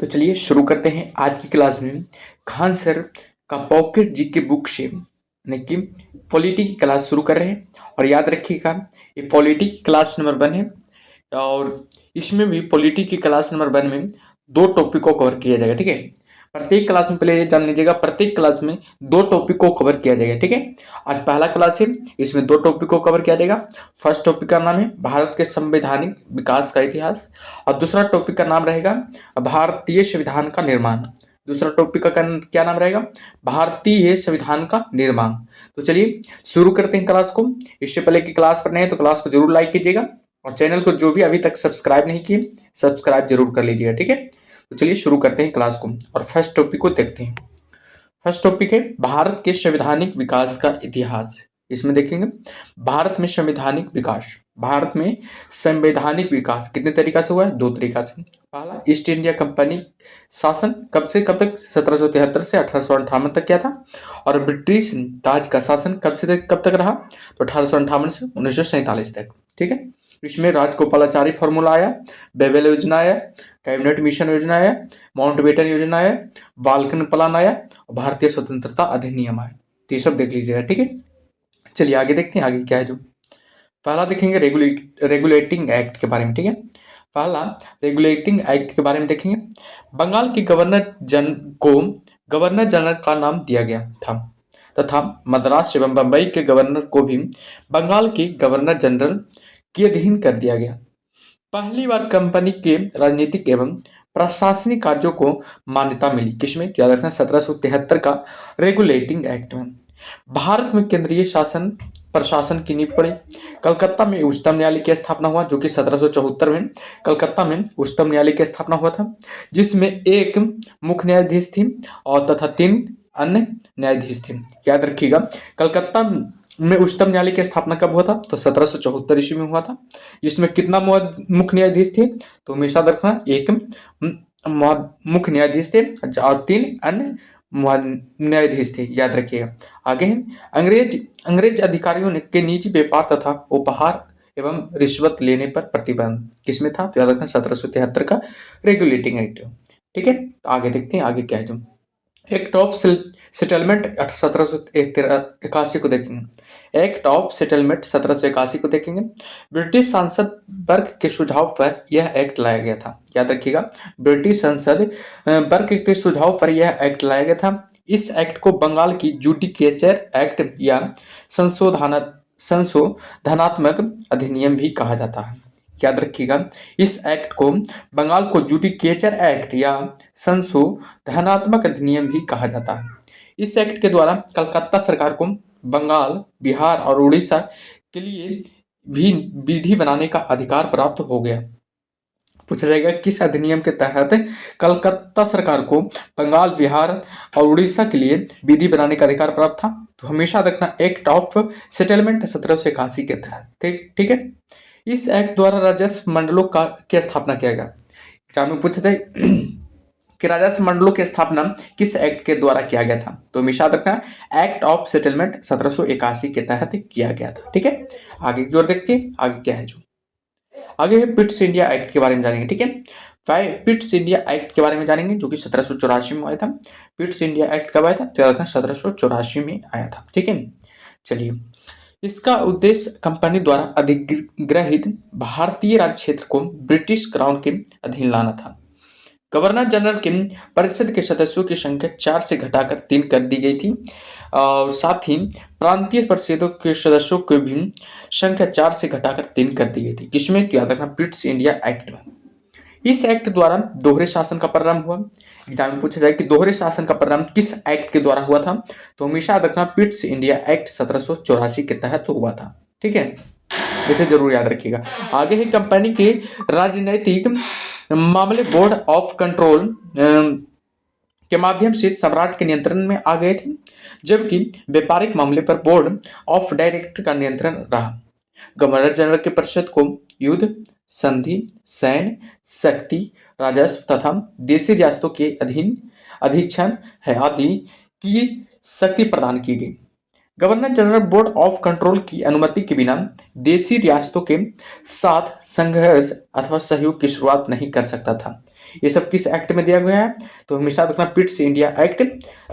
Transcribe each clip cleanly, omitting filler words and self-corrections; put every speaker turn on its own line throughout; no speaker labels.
तो चलिए शुरू करते हैं आज की क्लास में। खान सर का पॉकेट जीके बुक से यानी कि पॉलिटी की क्लास शुरू कर रहे हैं। और याद रखिएगा ये पॉलिटी की क्लास नंबर 1 है और इसमें भी पॉलिटी की क्लास नंबर 1 में 2 टॉपिक को कवर किया जाएगा। ठीक है, प्रत्येक क्लास में पहले ये जान लीजिएगा, प्रत्येक क्लास में 2 टॉपिक को कवर किया जाएगा। ठीक है, आज पहला क्लास है, इसमें 2 टॉपिक को कवर किया जाएगा। फर्स्ट टॉपिक का नाम है भारत के संवैधानिक विकास का इतिहास और दूसरा टॉपिक का नाम रहेगा भारतीय संविधान का निर्माण। दूसरा टॉपिक का क्या नाम रहेगा? भारतीय संविधान का निर्माण। तो चलिए शुरू करते हैं क्लास को। इससे पहले की क्लास पर नए हैं तो क्लास को जरूर लाइक कीजिएगा और चैनल को जो भी अभी तक सब्सक्राइब नहीं किए सब्सक्राइब जरूर कर लीजिएगा। ठीक है, तो चलिए शुरू करते हैं क्लास को और फर्स्ट टॉपिक को देखते हैं। फर्स्ट टॉपिक है भारत के संवैधानिक विकास का इतिहास। इसमें देखेंगे भारत में संवैधानिक विकास। भारत में संवैधानिक विकास कितने तरीका से हुआ है? 2 तरीका से। पहला, ईस्ट इंडिया कंपनी शासन कब से कब तक? 1773 से 1858 तक किया था। और ब्रिटिश ताज का शासन कब से कब तक रहा? तो 1858 से 1947 तक। ठीक है, इसमें राजगोपालाचारी फॉर्मूला आया, बेबेल योजना आया, कैबिनेट मिशन योजना आया, माउंटबेटन योजना आया, बाल्कन प्लान आया और भारतीय स्वतंत्रता अधिनियम आया। तो ये सब देख लीजिएगा। ठीक है, चलिए आगे देखते हैं आगे क्या है। जो पहला देखेंगे रेगुलेटिंग एक्ट के बारे में। ठीक है, पहला रेगुलेटिंग एक्ट के बारे में देखेंगे। बंगाल के गवर्नर जनरल का नाम दिया गया था तथा मद्रास एवं बंबई के गवर्नर को भी बंगाल के गवर्नर जनरल के अधीन कर दिया गया। पहली बार कंपनी के राजनीतिक एवं प्रशासनिक कार्यों को मान्यता मिली किसमें? याद रखना 1773 का रेगुलेटिंग एक्ट में। भारत में केंद्रीय शासन प्रशासन की नींव पड़ी। कलकत्ता में उच्चतम न्यायालय की स्थापना हुआ जो कि 1774 में कलकत्ता में उच्चतम न्यायालय की स्थापना हुआ था, जिसमें एक मुख्य न्यायाधीश थी और तथा 3 अन्य न्यायाधीश थे। याद रखिएगा, कलकत्ता में उच्चतम न्यायालय की स्थापना कब हुआ था? तो 1774 ईस्वी में हुआ था, जिसमें कितना मुख्य न्यायाधीश थे? तो हमेशा रखना एक मुख्य न्यायाधीश थे और 3 अन्य न्यायाधीश थे। याद रखिएगा। आगे है अंग्रेज अधिकारियों ने के निजी व्यापार तथा उपहार एवं रिश्वत लेने पर प्रतिबंध किसमें था? तो याद रखना 1773 का रेगुलेटिंग एक्ट। ठीक है, तो आगे देखते हैं आगे क्या है। जो एक्ट ऑफ सेटलमेंट 1781 को देखेंगे। एक्ट ऑफ सेटलमेंट 1781 को देखेंगे। ब्रिटिश संसद वर्ग के सुझाव पर यह एक्ट लाया गया था। याद रखिएगा, ब्रिटिश संसद वर्ग के सुझाव पर यह एक्ट लाया गया था। इस एक्ट को बंगाल की जुडिकेचर एक्ट या संशोधनात्मक अधिनियम भी कहा जाता है। याद रखिएगा, इस एक्ट को बंगाल को जुडिकेचर एक्ट या संशोधनात्मक अधिनियम भी कहा जाता है। इस एक्ट के द्वारा कलकत्ता सरकार को बंगाल, बिहार और उड़ीसा के लिए भी विधि बनाने का अधिकार प्राप्त हो गया। पूछा जाएगा किस अधिनियम के तहत कलकत्ता सरकार को बंगाल, बिहार और उड़ीसा के लिए विधि बनाने का अधिकार प्राप्त था? तो हमेशा रखना एक्ट ऑफ सेटलमेंट 1781 के तहत। ठीक है, इस एक्ट द्वारा राजस्व मंडलों की स्थापना किया गया। एग्जाम में पूछा जाए कि राजस्व मंडलों की स्थापना किस एक्ट के द्वारा किया गया था? तो हमेशा रखना एक्ट ऑफ सेटलमेंट 1781 के तहत किया गया था। ठीक है, आगे की ओर देखते हैं आगे क्या है। जो आगे है पिट्स इंडिया एक्ट के बारे में जानेंगे। ठीक है, पिट्स इंडिया एक्ट के बारे में जानेंगे जो कि 1784 में आया था। पिट्स इंडिया एक्ट कब आया था? तो 1784 में आया था। ठीक है, चलिए इसका उद्देश्य कंपनी द्वारा अधिग्रहित भारतीय राज्य क्षेत्र को ब्रिटिश क्राउन के अधीन लाना था। गवर्नर जनरल के परिषद के सदस्यों की संख्या 4 से घटाकर 3 कर दी गई थी और साथ ही प्रांतीय परिषदों के सदस्यों की भी संख्या 4 से घटाकर 3 कर दी गई थी। किसमें? याद रखना ब्रिटिश इंडिया एक्ट में। इस एक्ट द्वारा दोहरे शासन का प्रारंभ हुआ। एग्जाम में पूछा जाए कि दोहरे शासन का प्रारंभ किस एक्ट के द्वारा हुआ था? तो हमेशा रखना ब्रिटिश इंडिया एक्ट 1784 के तहत हुआ था। ठीक है, इसे जरूर याद रखिएगा। आगे है कंपनी के राजनैतिक मामले बोर्ड ऑफ कंट्रोल के माध्यम से सम्राट के नियंत्रण में आ गए थे, जबकि व्यापारिक मामले पर बोर्ड ऑफ डायरेक्टर का नियंत्रण रहा। गवर्नर जनरल के परिषद को युद्ध, संधि, सैन्य शक्ति, राजस्व तथा देशी रियासतों के अधीक्षण है आदि की शक्ति प्रदान की गई। Governor general board of control की अनुमति के बिना देशी रियासतों के साथ संघर्ष अथवा सहयोग की शुरुआत नहीं कर सकता था। ये सब किस एक्ट में दिया गया है? तो हमेशा रखना पिट्स इंडिया एक्ट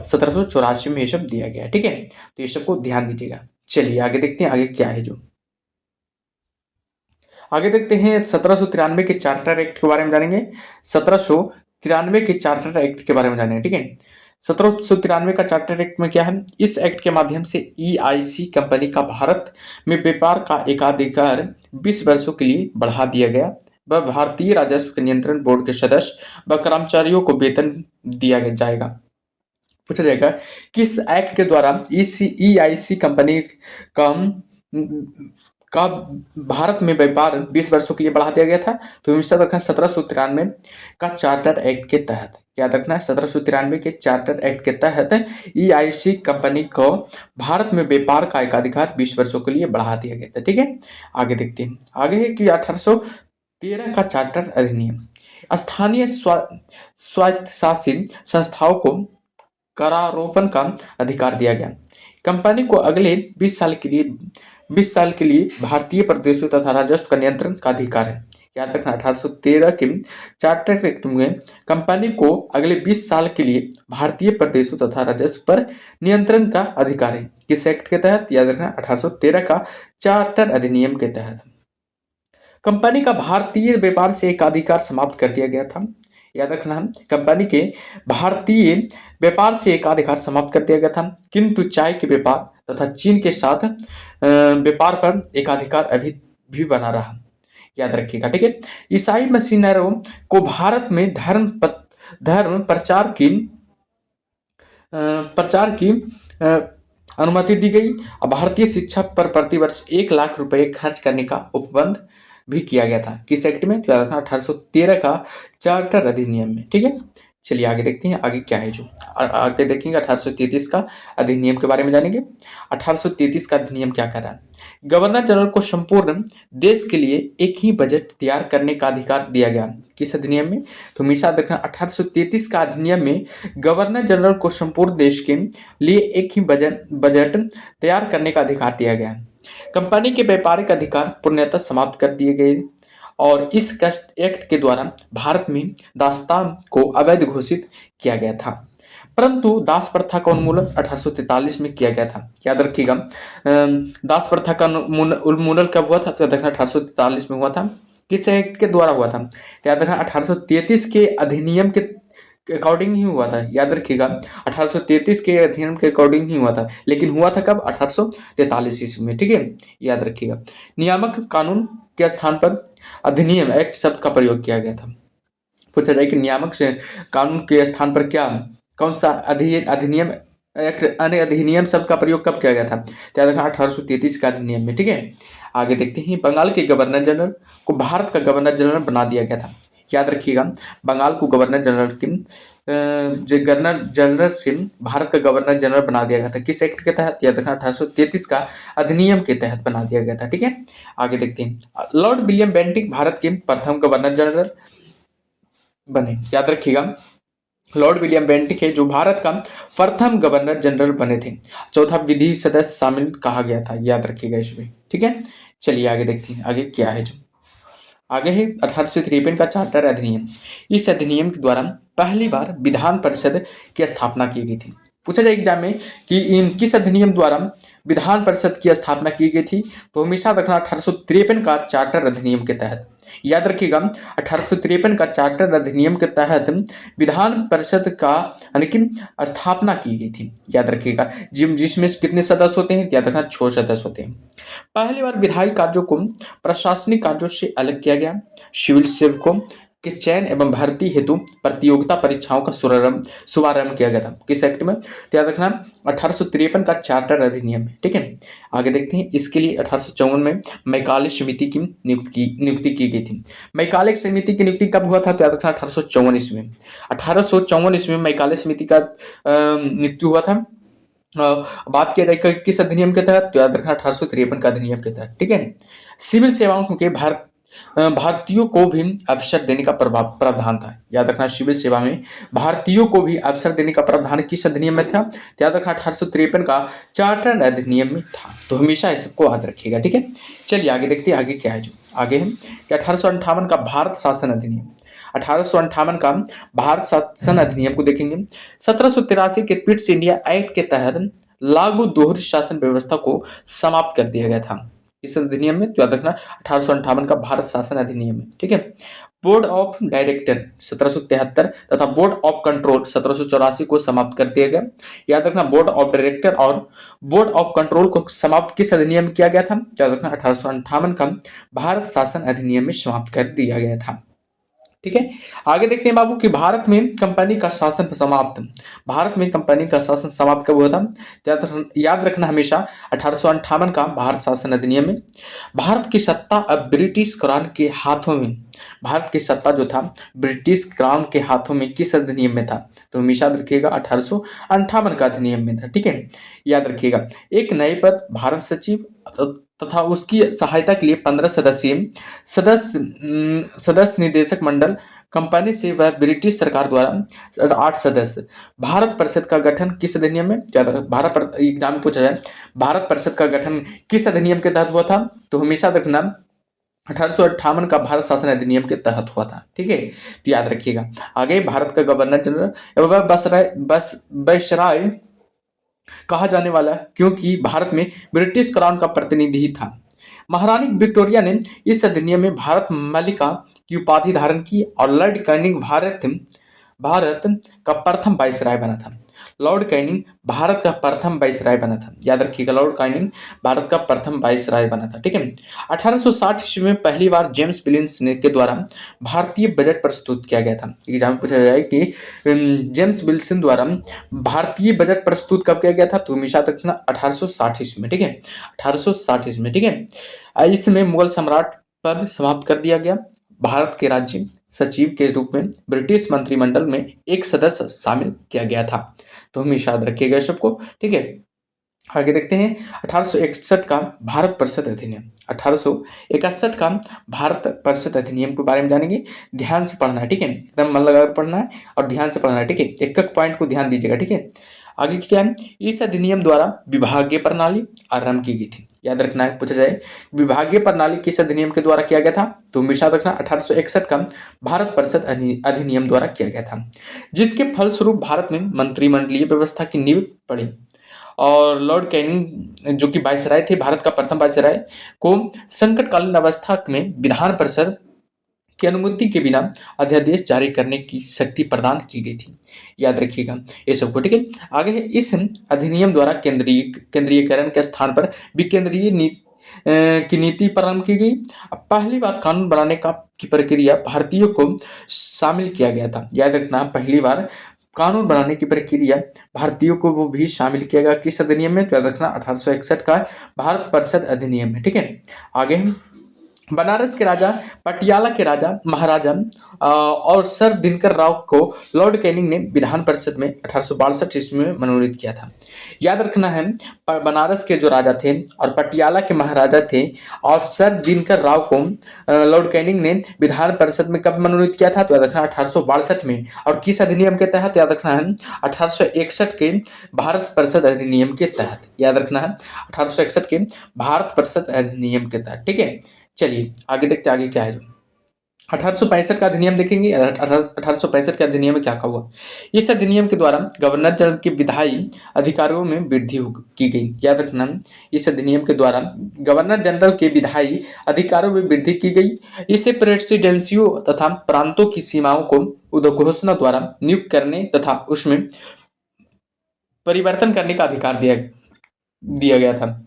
1784 में ये सब दिया गया है। ठीक है, तो ये सबको ध्यान दीजिएगा। चलिए आगे देखते हैं आगे क्या है। जो आगे देखते हैं 1793 के चार्टर एक्ट के बारे में जानेंगे। 1793 के चार्टर एक्ट के बारे में जानेंगे। ठीक है, 1793 का चार्टर एक्ट में क्या है? इस एक्ट के माध्यम से ईआईसी कंपनी का भारत में व्यापार का एकाधिकार 20 वर्षों के लिए बढ़ा दिया गया। वह भारतीय राजस्व नियंत्रण बोर्ड के सदस्य व कर्मचारियों को वेतन दिया जाएगा। पूछा जाएगा किस एक्ट के द्वारा ईआईसी कंपनी का का भारत में व्यापार 20 वर्षों के लिए बढ़ा दिया गया था? तो हमेशा रखना 1793 का चार्टर एक्ट के तहत। याद रखना है 1793 के चार्टर एक्ट के तहत ईआईसी कंपनी को भारत में व्यापार का एकाधिकार 20 वर्षों के लिए बढ़ा दिया गया था। ठीक है, आगे देखते हैं। आगे है कि 1813 का चार्टर अधिनियम स्थानीय स्वायत्तशासी संस्थाओं को करारोपण का अधिकार दिया गया। कंपनी को अगले 20 साल के लिए भारतीय प्रदेशों तथा राजस्व का नियंत्रण का अधिकार है। याद रखना 1813 के चार्टर एक्ट में कंपनी को अगले 20 साल के लिए भारतीय प्रदेशों तथा राजस्व पर नियंत्रण का अधिकार है। किस एक्ट के तहत? याद रखना 1813 का चार्टर अधिनियम के तहत। कंपनी का भारतीय व्यापार से एकाधिकार समाप्त कर दिया गया था। याद रखना है कंपनी के भारतीय व्यापार से एकाधिकार समाप्त कर दिया गया था, किंतु चाय के व्यापार तथा चीन के साथ व्यापार पर एकाधिकार अभी भी बना रहा। याद रखिएगा। ठीक है, ईसाई मिशनरों को भारत में धर्म प्रचार की अनुमति दी गई और भारतीय शिक्षा पर प्रतिवर्ष 1 लाख रुपए खर्च करने का उपबंध भी किया गया था। किस एक्ट में? 1813 का चार्टर अधिनियम में। ठीक है, चलिए आगे देखते हैं आगे क्या है। जो आगे देखेंगे 1833 का अधिनियम के बारे में जानेंगे। 1833 का अधिनियम क्या कर रहा है? गवर्नर जनरल को संपूर्ण देश के लिए एक ही बजट तैयार करने का अधिकार दिया गया। किस अधिनियम में? तो हमेशा देखना 1833 का अधिनियम में गवर्नर जनरल को संपूर्ण देश के लिए एक ही बजट तैयार करने का अधिकार दिया गया। कंपनी के व्यापारिक अधिकार पूर्णतः समाप्त कर दिए गए और इस एक्ट के द्वारा भारत में दास्तां को अवैध घोषित किया गया था। परंतु दास प्रथा का उन्मूलन 1843 में किया गया था। याद रखिएगा दास प्रथा का उन्मूलन कब हुआ था? तो देखना 1843 में हुआ था। किस एक्ट के द्वारा हुआ था? तो याद रखना 1833 के अधिनियम के अकॉर्डिंग ही हुआ था। याद रखिएगा 1833 के अधिनियम के अकॉर्डिंग ही हुआ था, लेकिन हुआ था कब? 1843 ईस्वी में। ठीक है, याद रखिएगा। नियामक कानून के स्थान पर अधिनियम एक्ट शब्द का प्रयोग किया गया था। पूछा जाए कि नियामक से कानून के स्थान पर क्या कौन सा अधिनियम एक्ट अधिनियम शब्द का प्रयोग कब किया गया था? याद रखना 1833 का अधिनियम में। ठीक है, आगे देखते हैं। बंगाल के गवर्नर जनरल को भारत का गवर्नर जनरल बना दिया गया था। याद रखिएगा बंगाल को गवर्नर जनरल की गवर्नर जनरल से भारत का गवर्नर जनरल बना दिया गया था। किस एक्ट के तहत? याद रखना 1833 का अधिनियम के तहत बना दिया गया था। ठीक है, आगे देखते हैं। लॉर्ड विलियम बेंटिक भारत के प्रथम गवर्नर जनरल बने। याद रखिएगा लॉर्ड विलियम बेंटिक है जो भारत का प्रथम गवर्नर जनरल बने थे। चौथा विधि सदस्य शामिल कहा गया था। याद रखिएगा इसमें। ठीक है, चलिए आगे देखते हैं आगे क्या है। जो आगे है 1853 का चार्टर अधिनियम। इस अधिनियम के द्वारा पहली बार विधान परिषद की स्थापना की गई थी। पूछा जाए एग्जाम में कि किस अधिनियम द्वारा विधान परिषद की स्थापना की गई थी? तो हमेशा रखना 1853 का चार्टर अधिनियम के तहत। याद रखिएगा 1853 का चार्टर अधिनियम के तहत विधान परिषद का यानी कि स्थापना की गई थी। याद रखिएगा जिसमें कितने सदस्य होते हैं? याद रखना 6 सदस्य होते हैं। पहली बार विधायी कार्यों को प्रशासनिक कार्यों से अलग किया गया। सिविल सेवकों के चयन एवं भर्ती हेतु प्रतियोगिता परीक्षाओं का शुभारंभ किया गया था। किस एक्ट में? तो याद रखना 1853 का चार्टर अधिनियम है। ठीक है, आगे देखते हैं। इसके लिए 1854 में मैकाले समिति की नियुक्ति की गई थी। मैकाले समिति की नियुक्ति कब हुआ था? तो याद रखना 1854 ईस्वी में। 1854 ईस्वी में मैकाले समिति का नियुक्ति हुआ था। बात किया जाए किस अधिनियम के तहत? तो याद रखना 1853 का अधिनियम के तहत। ठीक है, सिविल सेवाओं के भारतीयों को भी अवसर देने का प्रावधान था। याद रखना सिविल सेवा में भारतीयों को भी अवसर देने का प्रावधान किस अधिनियम में था? तो याद रखना 1853 का चार्टर अधिनियम में था। तो हमेशा इस सबको याद रखिएगा। ठीक है, चलिए आगे देखते हैं आगे क्या है। जो आगे है कि 1858 का भारत शासन अधिनियम। 1858 का भारत शासन अधिनियम को देखेंगे। 1783 के क्विट्स इंडिया एक्ट के तहत लागू दोहरी शासन व्यवस्था को समाप्त कर दिया गया था। इस अधिनियम में याद रखना 1858 का भारत शासन अधिनियम है, ठीक है। बोर्ड ऑफ डायरेक्टर 1773 तथा बोर्ड ऑफ कंट्रोल 1784 को समाप्त कर दिया गया। याद रखना बोर्ड ऑफ डायरेक्टर और बोर्ड ऑफ कंट्रोल को समाप्त किस अधिनियम में किया गया था? याद रखना 1858 का भारत शासन अधिनियम में समाप्त कर दिया गया था, ठीक है। आगे देखते हैं बाबू कि भारत में कंपनी का शासन समाप्त, भारत में कंपनी का शासन समाप्त कब हुआ था? याद रखना हमेशा 1858 का भारत शासन अधिनियम में। भारत की सत्ता अब ब्रिटिश क्राउन के हाथों में, भारत की सत्ता जो था ब्रिटिश क्राउन के हाथों में किस अधिनियम में था? तो हमेशा याद रखिएगा 1858 का अधिनियम में था, ठीक है। याद रखिएगा एक नए पद भारत सचिव तथा उसकी सहायता के लिए 15 सदस्यीय सदस्य निदेशक मंडल कंपनी से वह ब्रिटिश सरकार द्वारा 8 सदस्य। भारत परिषद का गठन किस अधिनियम में? भारत एग्जाम में पूछा जाए भारत परिषद का गठन किस अधिनियम के तहत हुआ था? तो हमेशा रखना 1858 का भारत शासन अधिनियम के तहत हुआ था, ठीक है। तो याद रखिएगा। आगे भारत का गवर्नर जनरल एवं वायसराय कहा जाने वाला क्योंकि भारत में ब्रिटिश क्राउन का प्रतिनिधि था। महारानी विक्टोरिया ने इस अधिनियम में भारत मलिका की उपाधि धारण की और लॉर्ड कैनिंग भारत का प्रथम वायसराय बना था। लॉर्ड कैनिंग भारत का प्रथम वायसराय बना था। याद रखिएगा लॉर्ड कैनिंग भारत का प्रथम वायसराय बना था, ठीक है। 1860 ईस्वी में पहली बार जेम्स विलियम्स के द्वारा भारतीय बजट प्रस्तुत किया गया था। एग्जाम में पूछा जाए कि जेम्स विल्सन द्वारा भारतीय बजट प्रस्तुत कब किया गया था? तो हमेशा रखना 1860 ईस्वी में, ठीक है। 1860 ईस्वी में, ठीक है। इसमें मुगल सम्राट पद समाप्त कर दिया गया। भारत के राज्य सचिव के रूप में ब्रिटिश मंत्रिमंडल में एक सदस्य शामिल किया गया था। तो हमेशा याद रखिएगा सबको, ठीक है। आगे देखते हैं 1861 का भारत परिषद अधिनियम। 1861 का भारत परिषद अधिनियम के बारे में जानेंगे। ध्यान से पढ़ना है, ठीक है। एकदम मन लगाकर पढ़ना है और ध्यान से पढ़ना है, ठीक है। एक एक पॉइंट को ध्यान दीजिएगा, ठीक है। आगे क्या है? इस अधिनियम द्वारा विभागीय प्रणाली आरंभ की गई थी। याद रखना है, पूछा जाए विभागीय प्रणाली किस अधिनियम के द्वारा किया गया था? तो हमेशा रखना 1861 का भारत परिषद अधिनियम द्वारा किया गया था, जिसके फलस्वरूप भारत में मंत्रिमंडलीय व्यवस्था की नींव पड़ी और लॉर्ड कैनिंग जो कि वायसराय थे, भारत का प्रथम वायसराय, को संकटकालीन अवस्था में विधान परिषद की अनुमति के बिना अध्यादेश जारी करने की शक्ति प्रदान की गई थी। याद रखिएगा ये सबको, ठीक है। आगे है इस अधिनियम द्वारा केंद्रीयकरण के स्थान पर विकेंद्रीय की नीति प्रारंभ की गई। पहली बार कानून बनाने की प्रक्रिया भारतीयों को शामिल किया गया था। याद रखना पहली बार कानून बनाने की प्रक्रिया भारतीयों को वो भी शामिल किया गया किस अधिनियम में? तो याद रखना 1861 का भारत परिषद अधिनियम में, ठीक है। आगे हम बनारस के राजा, पटियाला के राजा महाराजा और सर दिनकर राव को लॉर्ड कैनिंग ने विधान परिषद में 1862 ईस्वी में मनोनीत किया था। याद रखना है बनारस के जो राजा थे और पटियाला के महाराजा थे और सर दिनकर राव को लॉर्ड कैनिंग ने विधान परिषद में कब मनोनीत किया था? तो याद रखना 1862 में। और किस अधिनियम के तहत? याद रखना है 1861 के भारत परिषद अधिनियम के तहत। याद रखना है 1861 के भारत परिषद अधिनियम के तहत, ठीक है। चलिए आगे देखते हैं आगे क्या है। जो 1865 का अधिनियम देखेंगे। 1865 के अधिनियम में क्या कहा हुआ? इस अधिनियम के द्वारा गवर्नर जनरल के विधायी अधिकारों में वृद्धि की गई। याद रखना इस अधिनियम के द्वारा गवर्नर जनरल के विधायी अधिकारों में वृद्धि की गई। इसे प्रेसिडेंसियों तथा प्रांतों की सीमाओं को घोषणा द्वारा नियुक्त करने तथा उसमें परिवर्तन करने का अधिकार दिया गया था।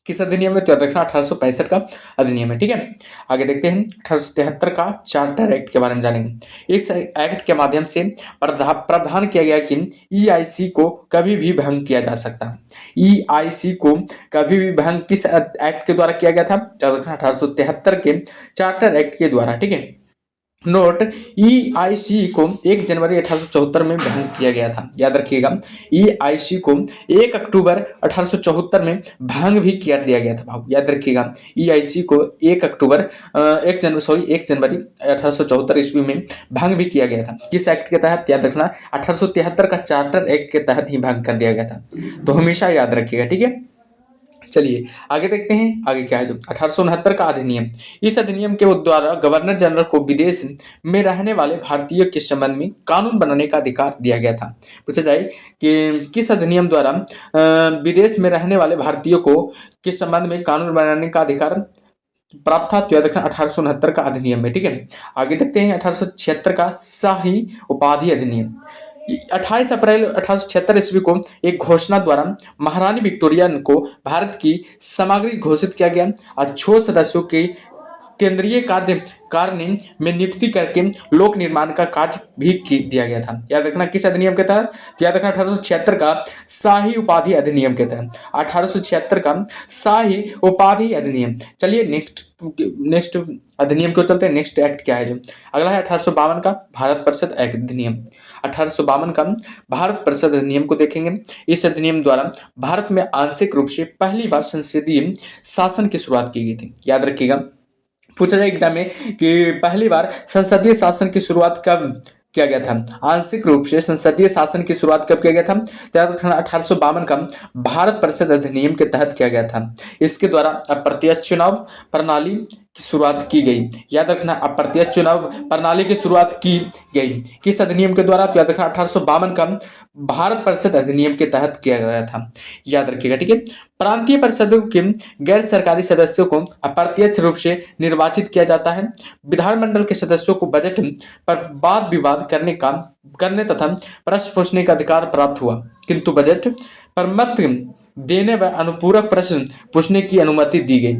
किस अधिनियम में? तो याद रखना 1865 का अधिनियम है, ठीक है। आगे देखते हैं 1873 का चार्टर एक्ट के बारे में जानेंगे। इस एक्ट के माध्यम से प्रावधान किया गया कि ईआईसी को कभी भी भंग किया जा सकता है। ईआईसी को कभी भी भंग किस एक्ट के द्वारा किया गया था? याद रखना 1873 के चार्टर एक्ट के द्वारा, ठीक है। नोट ईआईसी को 1 जनवरी 1874 में भंग किया गया था। याद रखिएगा ईआईसी को 1 अक्टूबर 1874 में भंग भी कर दिया गया था। भाव याद रखिएगा ईआईसी को 1 जनवरी 1874 ईस्वी में भंग भी किया गया था। किस एक्ट के तहत? याद रखना 1873 का चार्टर एक्ट के तहत ही भंग कर दिया गया था। तो हमेशा याद रखिएगा, ठीक है। चलिए आगे देखते हैं आगे क्या है जो 1869 का अधिनियम। इस अधिनियम के द्वारा गवर्नर जनरल को विदेश में रहने वाले भारतीयों के संबंध में कानून बनाने का अधिकार दिया गया था। पूछा जाए कि किस अधिनियम द्वारा विदेश में रहने वाले भारतीयों को के संबंध में कानून बनाने का अधिकार प्राप्त था, तो याद रखना 1869 का अधिनियम में। ठीक है, आगे देखते हैं 1876 का शाही उपाधि अधिनियम। 28 अप्रैल 1876 ईस्वी को एक घोषणा द्वारा महारानी विक्टोरिया को भारत की सामग्री घोषित किया गया और 6 सदस्यों के केंद्रीय कार्य में नियुक्ति करके लोक निर्माण का कार्य भी दिया गया था। याद रखना किस अधिनियम के तहत, याद रखना 1876 का शाही उपाधि अधिनियम के तहत, 1876 का शाही उपाधि अधिनियम। चलिए नेक्स्ट अधिनियम को चलते हैं। नेक्स्ट एक्ट क्या है जो अगला है 1852 का भारत परिषद एक्ट अधिनियम। 1852 का भारत परिषद अधिनियम को देखेंगे। इस अधिनियम द्वारा भारत में आंशिक रूप से पहली बार संसदीय शासन की शुरुआत की गई थी। याद रखिएगा, पूछा जाए एग्जाम में कि पहली बार संसदीय शासन की शुरुआत कब किया गया था। आंशिक रूप से संसदीय शासन की शुरुआत कब किया गया था, तो 1852 का भारत परिषद अधिनियम के तहत किया गया था। इसके द्वारा अप्रत्यक्ष चुनाव प्रणाली की शुरुआत की गई। याद रखना अप्रत्यक्ष चुनाव प्रणाली की शुरुआत की गई किस अधिनियम के द्वारा, तो याद रखना 1852 का भारत परिषद अधिनियम के तहत किया गया था। याद रखिएगा, ठीक है। प्रांतीय परिषदों के गैर सरकारी सदस्यों को अप्रत्यक्ष रूप से निर्वाचित किया जाता है। विधानमंडल के सदस्यों को बजट पर वाद विवाद करने तथा प्रश्न पूछने का अधिकार प्राप्त हुआ, किंतु बजट पर मत देने व अनुपूरक प्रश्न पूछने की अनुमति दी गई।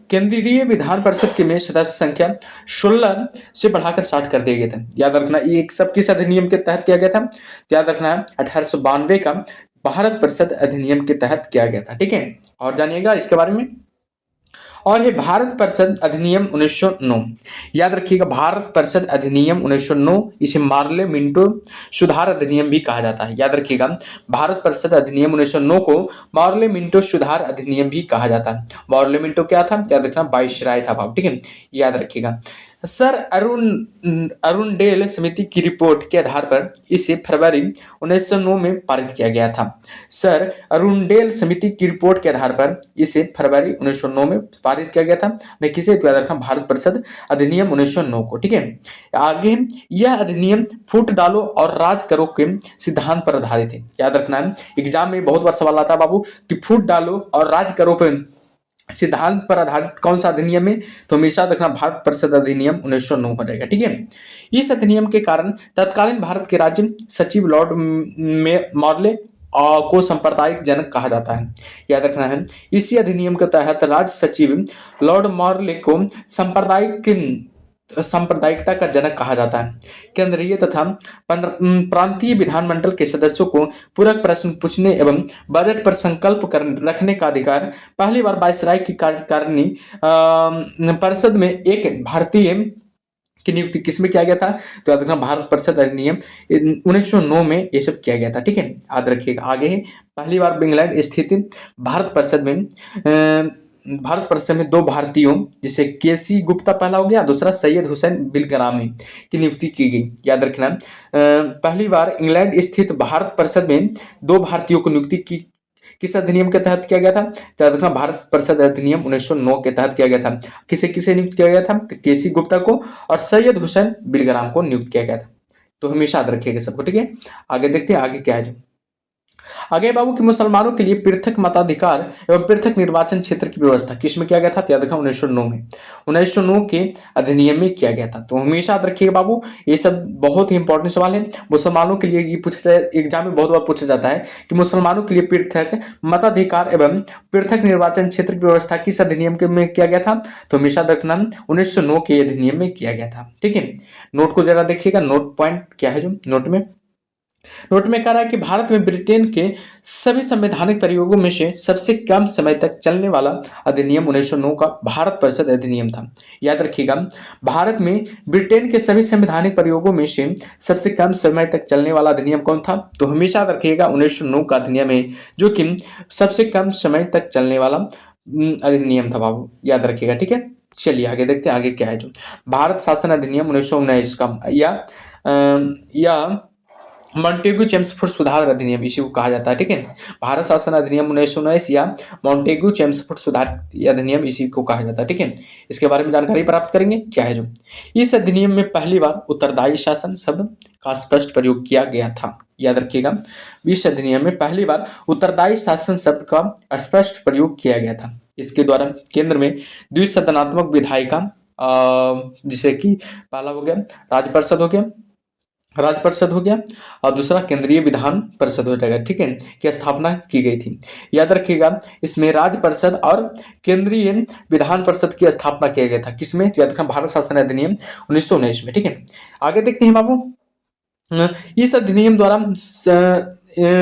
केंद्रीय विधान परिषद के में सदस्य संख्या 16 से बढ़ाकर 60 कर दिए गए थे। याद रखना ये सब किस अधिनियम के तहत किया गया था, याद रखना 1892 का भारत परिषद अधिनियम के तहत किया गया था। ठीक है, और जानिएगा इसके बारे में। और ये भारत परिषद अधिनियम 1909। याद रखिएगा, भारत परिषद अधिनियम 1909, इसे मार्ले मिंटो सुधार अधिनियम भी कहा जाता है। याद रखिएगा, भारत परिषद अधिनियम 1909 को मार्ले मिंटो सुधार अधिनियम भी कहा जाता है। मार्ले मिंटो क्या था, याद रखना वाइसराय था बाबू। ठीक है, याद रखिएगा। सर अरुणडेल समिति की रिपोर्ट के आधार पर इसे फरवरी 1909 में पारित किया गया था। सर अरुणडेल समिति की रिपोर्ट के आधार पर इसे फरवरी 1909 में पारित किया गया था। मैं किसे याद रखना, भारत परिषद अधिनियम 1909 को। ठीक है, आगे यह अधिनियम फूट डालो और राज करो के सिद्धांत पर आधारित है। याद रखना है, एग्जाम में बहुत बार सवाल आता है बाबू कि फूट डालो और राज करो पे सिद्धांत पर आधारित कौन सा अधिनियम है, तो हमेशा रखना भारत परिषद अधिनियम 1909 हो जाएगा। ठीक है, इस अधिनियम के कारण तत्कालीन भारत के राज्य सचिव लॉर्ड मॉर्ले को सांप्रदायिक जनक कहा जाता है। याद रखना है, इसी अधिनियम के तहत राज्य सचिव लॉर्ड मॉर्ले को सांप्रदायिकता का जनक कहा जाता है। केंद्रीय तथा प्रांतीय विधानमंडल के सदस्यों को पूरक प्रश्न पूछने एवं बजट पर संकल्प रखने का अधिकार पहली बार वाइसराय की कार्यकारिणी परिषद में एक भारतीय की नियुक्ति किसमें किया गया था, तो याद रखना भारत परिषद अधिनियम 1909 में ये सब किया गया था। ठीक है, याद रखिएगा। आगे है, पहली बार इंग्लैंड स्थित भारत परिषद में 2 भारतीयों जिसे केसी गुप्ता पहला हो गया, दूसरा सैयद हुसैन बिलग्रामी की नियुक्ति की गई। याद रखना पहली बार इंग्लैंड स्थित भारत परिषद में 2 भारतीयों को नियुक्ति की किस अधिनियम के तहत किया गया था, याद रखना भारत परिषद अधिनियम 1909 के तहत किया गया था। किसे किसे नियुक्त किया गया था, तो केसी गुप्ता को और सैयद हुसैन बिलग्राम को नियुक्त किया गया था। तो हमेशा याद रखिएगा सबको। ठीक है, आगे देखते हैं आगे क्या है जो आगे बाबू कि मुसलमानों के लिए पृथक मताधिकार एवं पृथक निर्वाचन क्षेत्र की व्यवस्था किसमें किया गया था, याद रखना 1909 में, 1909 के अधिनियम में किया गया था। तो हमेशा याद रखिएगा बाबू, ये सब बहुत ही इंपॉर्टेंट सवाल है। मुसलमानों के लिए ये पूछा जाए, एग्जाम में बहुत बार पूछा जाता है कि मुसलमानों के लिए पृथक मताधिकार एवं पृथक निर्वाचन क्षेत्र की व्यवस्था किस अधिनियम में किया गया था, तो हमेशा रखना 1909 के अधिनियम में किया गया था। ठीक है, नोट को जरा देखिएगा, नोट पॉइंट क्या है जो नोट में कह रहा है कि भारत में ब्रिटेन के सभी संवैधानिक प्रयोगों में से सबसे कम समय तक चलने वाला अधिनियम 1909 का भारत परिषद अधिनियम था। याद रखिएगा, भारत में ब्रिटेन के सभी संवैधानिक प्रयोगों में से सबसे कम समय तक चलने वाला अधिनियम कौन था, तो हमेशा याद रखिएगा 1909 का अधिनियम है जो कि सबसे कम समय तक चलने वाला अधिनियम था बाबू, याद रखिएगा। ठीक है, चलिए आगे देखते हैं आगे क्या है जो भारत शासन अधिनियम 1919 का या मॉन्टेग्यू चेम्सफोर्ड सुधार अधिनियम इसी को कहा जाता है। ठीक है, भारत शासन अधिनियम 1919 या मॉन्टेग्यू चेम्सफोर्ड सुधार अधिनियम इसी को कहा जाता है। ठीक है, इसके बारे में जानकारी प्राप्त करेंगे क्या है जो इस अधिनियम में पहली बार उत्तरदायी शासन शब्द का स्पष्ट प्रयोग किया गया था। याद रखिएगा, इस अधिनियम में पहली बार उत्तरदायी शासन शब्द का स्पष्ट प्रयोग किया गया था। इसके द्वारा केंद्र में द्विसदनात्मक विधायिका, जिसे कि पहला हो गया राज्य परिषद हो गया और दूसरा केंद्रीय विधान परिषद हो जाएगा। ठीक है, की स्थापना की गई थी। याद रखिएगा, इसमें राज्य परिषद और केंद्रीय विधान परिषद की स्थापना किया गया था। किसमें? तो याद रखना, भारत शासन अधिनियम 1919 में। ठीक है, आगे देखते हैं बाबू। इस अधिनियम द्वारा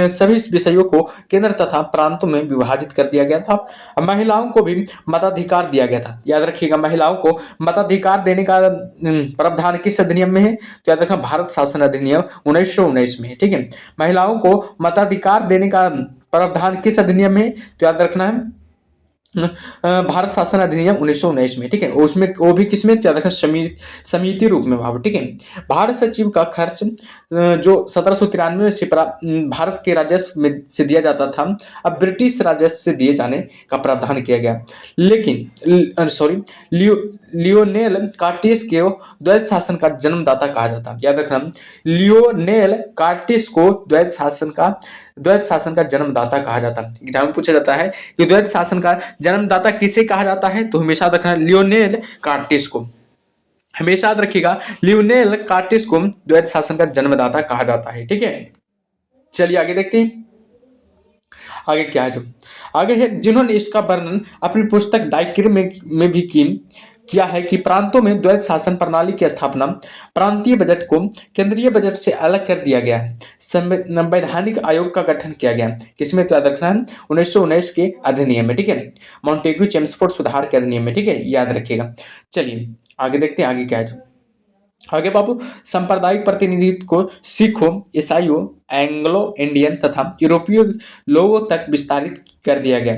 सभी विषयों को केंद्र तथा प्रांतों में विभाजित कर दिया गया था। महिलाओं को भी मताधिकार दिया गया था। याद रखिएगा, महिलाओं को मताधिकार देने का प्रावधान किस अधिनियम में है? तो याद रखना, भारत शासन अधिनियम 1919 में है। ठीक है, महिलाओं को मताधिकार देने का प्रावधान किस अधिनियम में है? तो याद रखना है भारत शासन अधिनियम 1919 में। ठीक है, उसमें वो भी किसमें? याद रखना, समिति रूप में भाव। ठीक है, भारत सचिव का खर्च जो 1793 से भारत के राजस्व में से दिया जाता था, अब ब्रिटिश राजस्व से दिए जाने का प्रावधान किया गया। लेकिन लियोनेल कार्टिस के द्वैध शासन का जन्मदाता कहा जाता है। याद रखना, लियोनेल कार्टिस को द्वैध शासन का जन्मदाता कहा जाता है। एग्जाम में पूछा जाता है कि द्वैध शासन का जन्मदाता किसे कहा जाता है, तो हमेशा रखना लियोनेल कार्टिस को। हमेशा याद रखिएगा, लियोनेल कार्टिस को द्वैध शासन का जन्मदाता कहा जाता है। ठीक है, चलिए आगे देखते हैं। आगे क्या है जो आगे है, जिन्होंने इसका वर्णन अपनी पुस्तक डाइक्री में भी किया है कि प्रांतों में द्वैध शासन प्रणाली की स्थापना, प्रांतीय बजट को केंद्रीय बजट से अलग कर दिया गया है, संवैधानिक आयोग का गठन किया गया। किसमें? याद रखना है 1919 के अधिनियम में। ठीक है, मॉन्टेग्यू चेम्सफोर्ड सुधार के अधिनियम में। ठीक है, याद रखिएगा। चलिए आगे देखते हैं, आगे क्या है जो आगे बाबू, सांप्रदायिक प्रतिनिधित्व को सिखों, ईसाइयों, एंग्लो इंडियन तथा यूरोपीय लोगों तक विस्तारित कर दिया गया।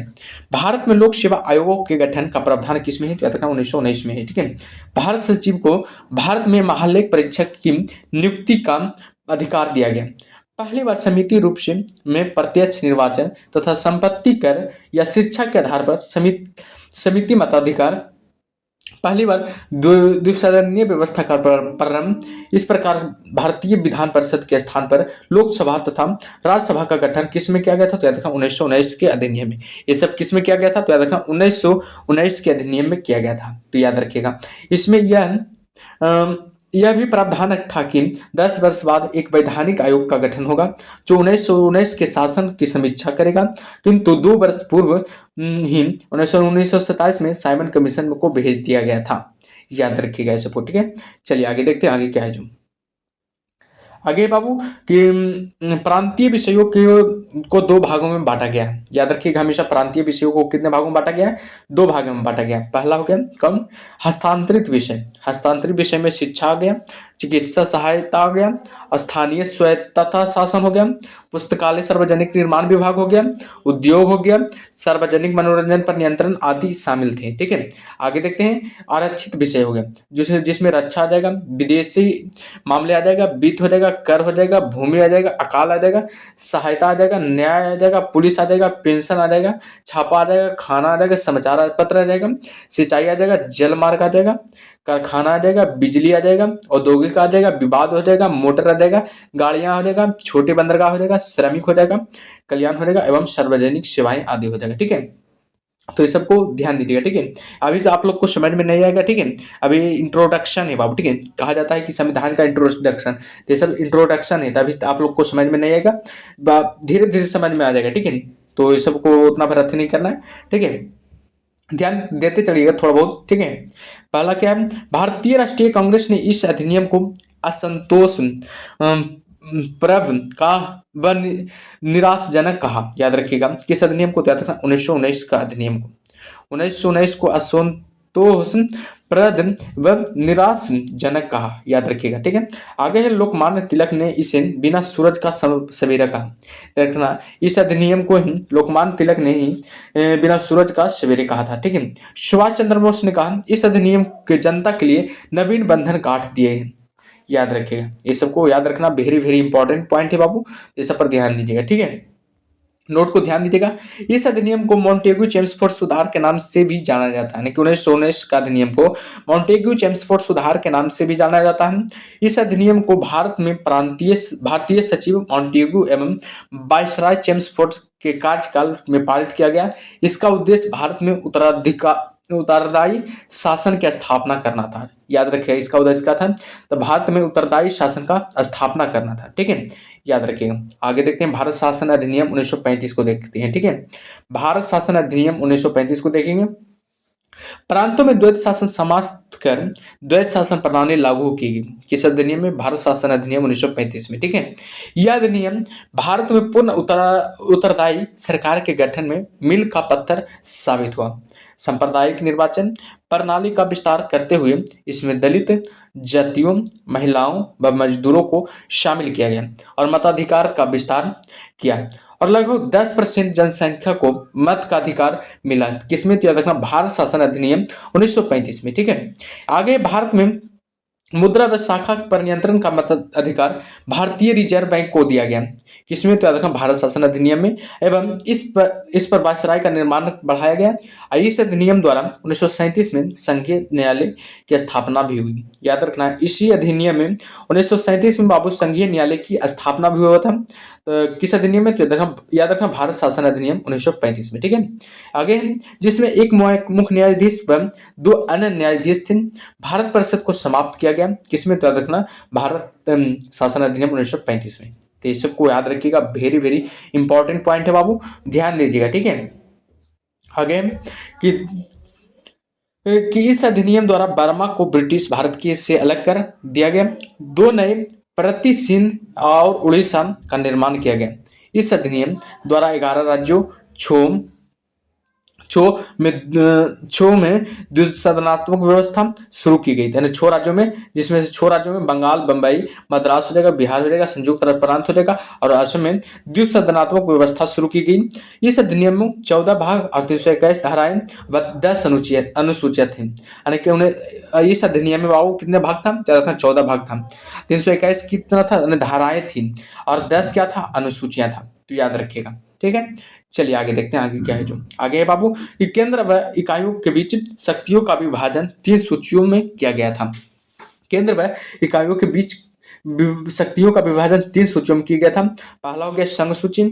भारत में लोक सेवा आयोगों के गठन का प्रावधान किसमें है? तो 1919 में है। ठीक है, भारत सचिव को भारत में महालेख परीक्षक की नियुक्ति का अधिकार दिया गया। पहली बार समिति रूप से में प्रत्यक्ष निर्वाचन तथा संपत्ति कर या शिक्षा के आधार पर समिति मताधिकार, पहली बार द्विसदनीय व्यवस्था का प्रारंभ। इस प्रकार भारतीय विधान परिषद के स्थान पर लोकसभा तथा राज्यसभा का गठन किसमें किया गया था? तो याद रखना 1919 के अधिनियम में। ये सब किसमें किया गया था? तो याद रखना 1919 के अधिनियम में किया गया था। तो याद रखिएगा, इसमें यह भी प्रावधान था कि 10 वर्ष बाद एक वैधानिक आयोग का गठन होगा जो 1919 के शासन की समीक्षा करेगा। किंतु 2 वर्ष पूर्व ही 1927 में साइमन कमीशन को भेज दिया गया था। याद रखिएगा इसे। ठीक है, चलिए आगे देखते हैं, आगे क्या है जो आगे बाबू कि प्रांतीय विषयों को 2 भागों में बांटा गया है। याद रखिएगा, हमेशा प्रांतीय विषयों को कितने भागों में बांटा गया है? 2 भागों में बांटा गया है। पहला हो गया कम हस्तांतरित विषय। हस्तांतरित विषय में शिक्षा आ गया, चिकित्सा सहायता आ गया, स्थानीय स्वायत्तता शासन हो गया, पुस्तकालय सार्वजनिक निर्माण विभाग हो गया, उद्योग हो गया, सार्वजनिक मनोरंजन पर नियंत्रण आदि शामिल थे। ठीक है, आगे देखते हैं। आरक्षित विषय हो गया जिसमें रक्षा आ जाएगा, विदेशी मामले आ जाएगा, वित्त हो जाएगा, कर हो जाएगा, भूमि आ जाएगा, अकाल आ जाएगा, सहायता आ जाएगा, न्याय आ जाएगा, पुलिस आ जाएगा, पेंशन आ जाएगा, छापा आ जाएगा, खाना आ जाएगा, समाचार पत्र आ जाएगा, सिंचाई आ जाएगा, जल मार्ग आ जाएगा, कारखाना आ जाएगा, बिजली आ जाएगा, औद्योगिक आ जाएगा, विवाद हो जाएगा, मोटर आ जाएगा, गाड़ियां हो जाएगा, छोटे बंदरगाह हो जाएगा, श्रमिक हो जाएगा, कल्याण हो जाएगा एवं सार्वजनिक सेवाएं आदि हो जाएगा। ठीक है, तो ये सबको ध्यान दीजिएगा। ठीक है, अभी से आप लोग को समझ में नहीं आएगा। ठीक है, अभी इंट्रोडक्शन है बाबू। ठीक है, कहा जाता है कि संविधान का इंट्रोडक्शन, तो ये सब इंट्रोडक्शन है, तभी आप लोग को समझ में नहीं आएगा, धीरे धीरे समझ में आ जाएगा। ठीक है, तो ये सबको उतना भर नहीं करना है। ठीक है, ध्यान देते चलिएगा थोड़ा बहुत। ठीक है, पहला क्या है, भारतीय राष्ट्रीय कांग्रेस ने इस अधिनियम को असंतोष प्रव का व निराशजनक कहा। याद रखिएगा, किस अधिनियम को? याद रखना 1919 का अधिनियम को। 1919 को असंतोष प्रद व निराशजनक कहा। याद रखिएगा। ठीक है, आगे है, लोकमान्य तिलक ने इसे बिना सूरज का सवेरा कहा। देखना, इस अधिनियम को ही लोकमान्य तिलक ने ही बिना सूरज का सवेरे कहा था। ठीक है, सुभाष चंद्र बोस ने कहा, इस अधिनियम के जनता के लिए नवीन बंधन गांठ दिए हैं। याद रखिएगा, ये सबको याद रखना वेरी वेरी इंपॉर्टेंट पॉइंट है बाबू, ये सब पर ध्यान दीजिएगा, ठीक है। नोट को ध्यान दीजिएगा। इस अधिनियम को मॉन्टेग्यू चेम्सफोर्ड सुधार के नाम से भी जाना जाता है, यानी कि 1919 का अधिनियम को मॉन्टेग्यू चेम्सफोर्ड सुधार के नाम से भी जाना जाता है। इस अधिनियम को भारतीय सचिव मॉन्टेग्यू एवं वायसराय चेम्सफोर्ड के कार्यकाल में पारित किया गया। इसका उद्देश्य भारत में उत्तरदायी शासन की स्थापना करना था। याद रखिए, इसका उद्देश्य क्या था? तो भारत में उत्तरदायी शासन का स्थापना करना था, ठीक है, याद रखिएगा। आगे देखते हैं भारत शासन अधिनियम 1935 को देखते हैं, ठीक है। भारत शासन अधिनियम 1935 को देखेंगे। प्रांतों में द्वैत शासन समाप्त कर द्वैत शासन प्रणाली लागू की गई। किस अधिनियम में? भारत शासन अधिनियम 1935 में, ठीक है। यह अधिनियम भारत में पूर्ण उत्तरदायी सरकार के गठन में मील का पत्थर साबित हुआ। सांप्रदायिक निर्वाचन प्रणाली का विस्तार करते हुए इसमें दलित, जातियों, महिलाओं व मजदूरों को शामिल किया गया और मताधिकार का विस्तार किया और लगभग 10% जनसंख्या को मत का अधिकार मिला। किसमें? याद रखना, भारत शासन अधिनियम 1935 में, ठीक है। आगे भारत में मुद्रा व शाखा पर नियंत्रण का मताधिकार भारतीय रिजर्व बैंक को दिया गया। किसमें? तो याद रखना, भारत शासन अधिनियम में। एवं इस पर वायसराय का निर्माण बढ़ाया गया। इस अधिनियम द्वारा 1937 में संघीय न्यायालय की स्थापना भी हुई। याद रखना, इसी अधिनियम में 1937 में बाबू संघीय न्यायालय की स्थापना भी हुआ था। तो किस अधिनियम में? तो याद रखना, भारत शासन अधिनियम 1935 में, ठीक है। आगे जिसमें एक मुख्य न्यायाधीश व 2 अन्य न्यायाधीश थे। भारत परिषद को समाप्त किया गया। किसमें? तो याद रखना, भारत शासन अधिनियम 1935 में। तो ये सबको याद रखिएगा, वेरी वेरी इंपॉर्टेंट पॉइंट है बाबू, ध्यान दीजिएगा, ठीक है। आगे कि इस अधिनियम द्वारा बर्मा को ब्रिटिश भारत के से अलग कर दिया गया। 2 नए प्रति सिंध और उड़ीसा का निर्माण किया गया। इस अधिनियम द्वारा 11 राज्यों छो में द्विसदनात्मक व्यवस्था शुरू की गई थी, यानी 6 राज्यों में, जिसमें से 6 राज्यों में बंगाल, बंबई, मद्रास हो जाएगा, बिहार हो जाएगा, संयुक्त अरब प्रांत हो जाएगा और असम में द्विसदनात्मक व्यवस्था शुरू की गई। इस अधिनियम में 14 भाग और 321 धाराएं व 10 अनुसूचियां थी, यानी कि उन्हें इस अधिनियम में बाबू कितने भाग था? 14 भाग था। 321 कितना था? धाराएं थी और 10 क्या था? अनुसूचियां था। तो याद रखिएगा, ठीक है। चलिए आगे देखते हैं, आगे क्या है जो आगे है बाबू कि केंद्र व इकाइयों के बीच शक्तियों का विभाजन 3 सूचियों में किया गया था। केंद्र व इकाइयों के बीच शक्तियों का विभाजन 3 सूचियों में किया गया था। पहला हो गया संघ सूची,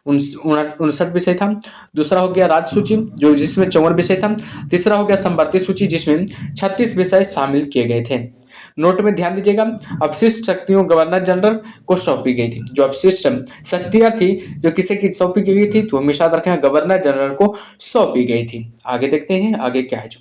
59 विषय था। दूसरा हो गया राज्य सूची जो जिसमें 54 विषय था। तीसरा हो गया संवर्ती सूची जिसमें 36 विषय शामिल किए गए थे। नोट में ध्यान दीजिएगा, अपशिष्ट शक्तियों गवर्नर जनरल को सौंपी गई थी। जो अपशिष्ट शक्तियां थी जो किसे की सौंपी गई थी? तो हमेशा रखें गवर्नर जनरल को सौंपी गई थी। आगे देखते हैं आगे क्या है जो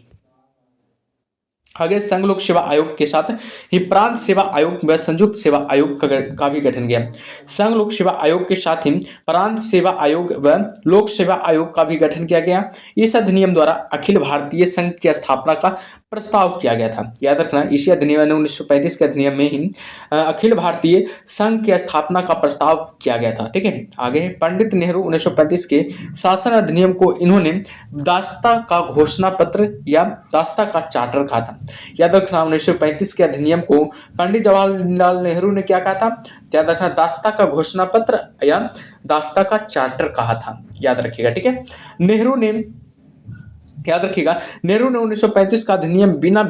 आगे संघ लोक सेवा आयोग के साथ ही प्रांत सेवा आयोग व संयुक्त सेवा आयोग का भी गठन किया। संघ लोक सेवा आयोग के साथ ही प्रांत सेवा आयोग व लोक सेवा आयोग का भी गठन किया गया। इस अधिनियम द्वारा अखिल भारतीय संघ की स्थापना का प्रस्ताव किया गया था। याद रखना, इसी अधिनियम 1935 के अधिनियम में ही अखिल भारतीय संघ की स्थापना का प्रस्ताव किया गया था, ठीक है। आगे पंडित नेहरू 1935 के शासन अधिनियम को इन्होंने दास्ता का घोषणा पत्र या दास्ता का चार्टर कहा था। याद रखना, 1935 के अधिनियम को पंडित जवाहरलाल नेहरू ने क्या कहा था? याद रखना, दास्ता का घोषणा पत्र या दास्ता का चार्टर कहा था। याद रखिएगा, ठीक है। नेहरू ने 1935 का अधिनियम बिना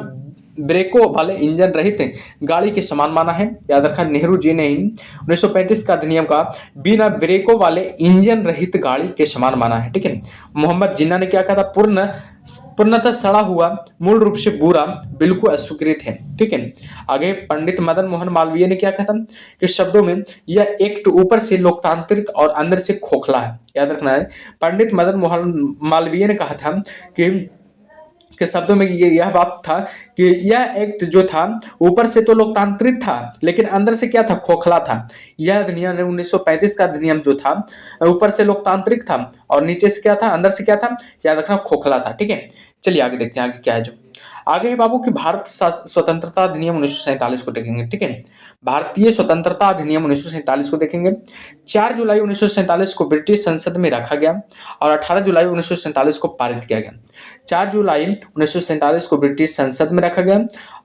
ब्रेकों वाले इंजन रहित गाड़ी के समान माना है। याद रखा, नेहरू जी ने 1935 का अधिनियम का बिना ब्रेकों वाले इंजन रहित गाड़ी के समान माना है, ठीक है। मोहम्मद जिन्ना ने क्या कहा था? पूर्णतः सड़ा हुआ, मूल रूप से बुरा, बिल्कुल अस्वीकृत है, ठीक है। आगे पंडित मदन मोहन मालवीय ने क्या कहा था? कि शब्दों में यह एक्ट ऊपर से लोकतांत्रिक और अंदर से खोखला है। याद रखना है, पंडित मदन मोहन मालवीय ने कहा था कि के शब्दों में यह बात था कि यह एक्ट जो था ऊपर से तो लोकतांत्रिक था लेकिन अंदर से क्या था? खोखला था। यह अधिनियम 1935 का अधिनियम जो था ऊपर से लोकतांत्रिक था और नीचे से क्या था? अंदर से क्या था? याद रखना, खोखला था, ठीक है। चलिए आगे देखते हैं आगे क्या है जो आगे है बाबू कि भारत स्वतंत्रता अधिनियम 1947 को देखेंगे, ठीक है। भारतीय स्वतंत्रता अधिनियम 1947 को देखेंगे। 4 जुलाई 1947 को ब्रिटिश संसद में रखा गया और 18 जुलाई 1947 को पारित किया गया। 4 जुलाई 1947 को ब्रिटिश संसद में रखा गया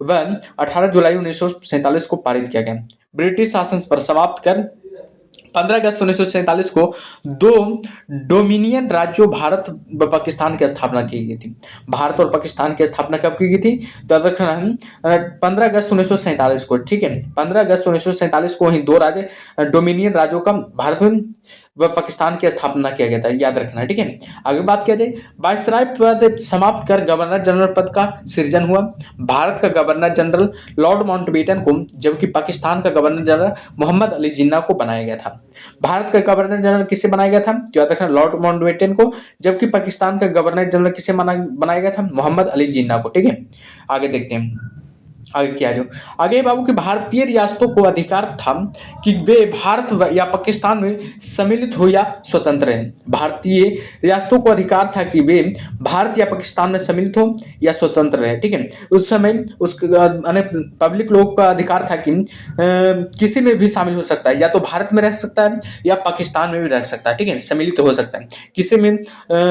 व 18 जुलाई 1947 को पारित किया गया। ब्रिटिश शासन पर समाप्त कर 15 अगस्त 1947 को दो डोमिनियन राज्यों भारत व पाकिस्तान की स्थापना की गई थी। भारत और पाकिस्तान की स्थापना कब की गई थी? तो याद रखना है 15 अगस्त 1947 को, ठीक है। 15 अगस्त 1947 को ही दो राज्य डोमिनियन राज्यों का भारत में व पाकिस्तान की स्थापना किया गया था, याद रखना है, ठीक है। आगे बात किया जाए, वायसराय पद समाप्त कर गवर्नर जनरल पद का सृजन हुआ। भारत का गवर्नर जनरल लॉर्ड माउंटबेटन को जबकि पाकिस्तान का गवर्नर जनरल मोहम्मद अली जिन्ना को बनाया गया था। भारत का गवर्नर जनरल किसे बनाया गया था? तो याद रखना लॉर्ड माउंटबेटन को, जबकि पाकिस्तान का गवर्नर जनरल किसे बनाया गया था? मोहम्मद अली जिन्ना को, ठीक है। आगे देखते हैं आगे क्या जो आगे बाबू की भारतीय रियासतों को अधिकार था कि वे भारत या पाकिस्तान में सम्मिलित हो या स्वतंत्र हैं। भारतीय रियासतों को अधिकार था कि वे भारत या पाकिस्तान में सम्मिलित हो या स्वतंत्र रहे, ठीक है। उस समय उस पब्लिक लोग का अधिकार था कि किसी में भी शामिल हो सकता है, या तो भारत में रह सकता है या पाकिस्तान में भी रह सकता है, ठीक है। सम्मिलित हो सकता है, किसी में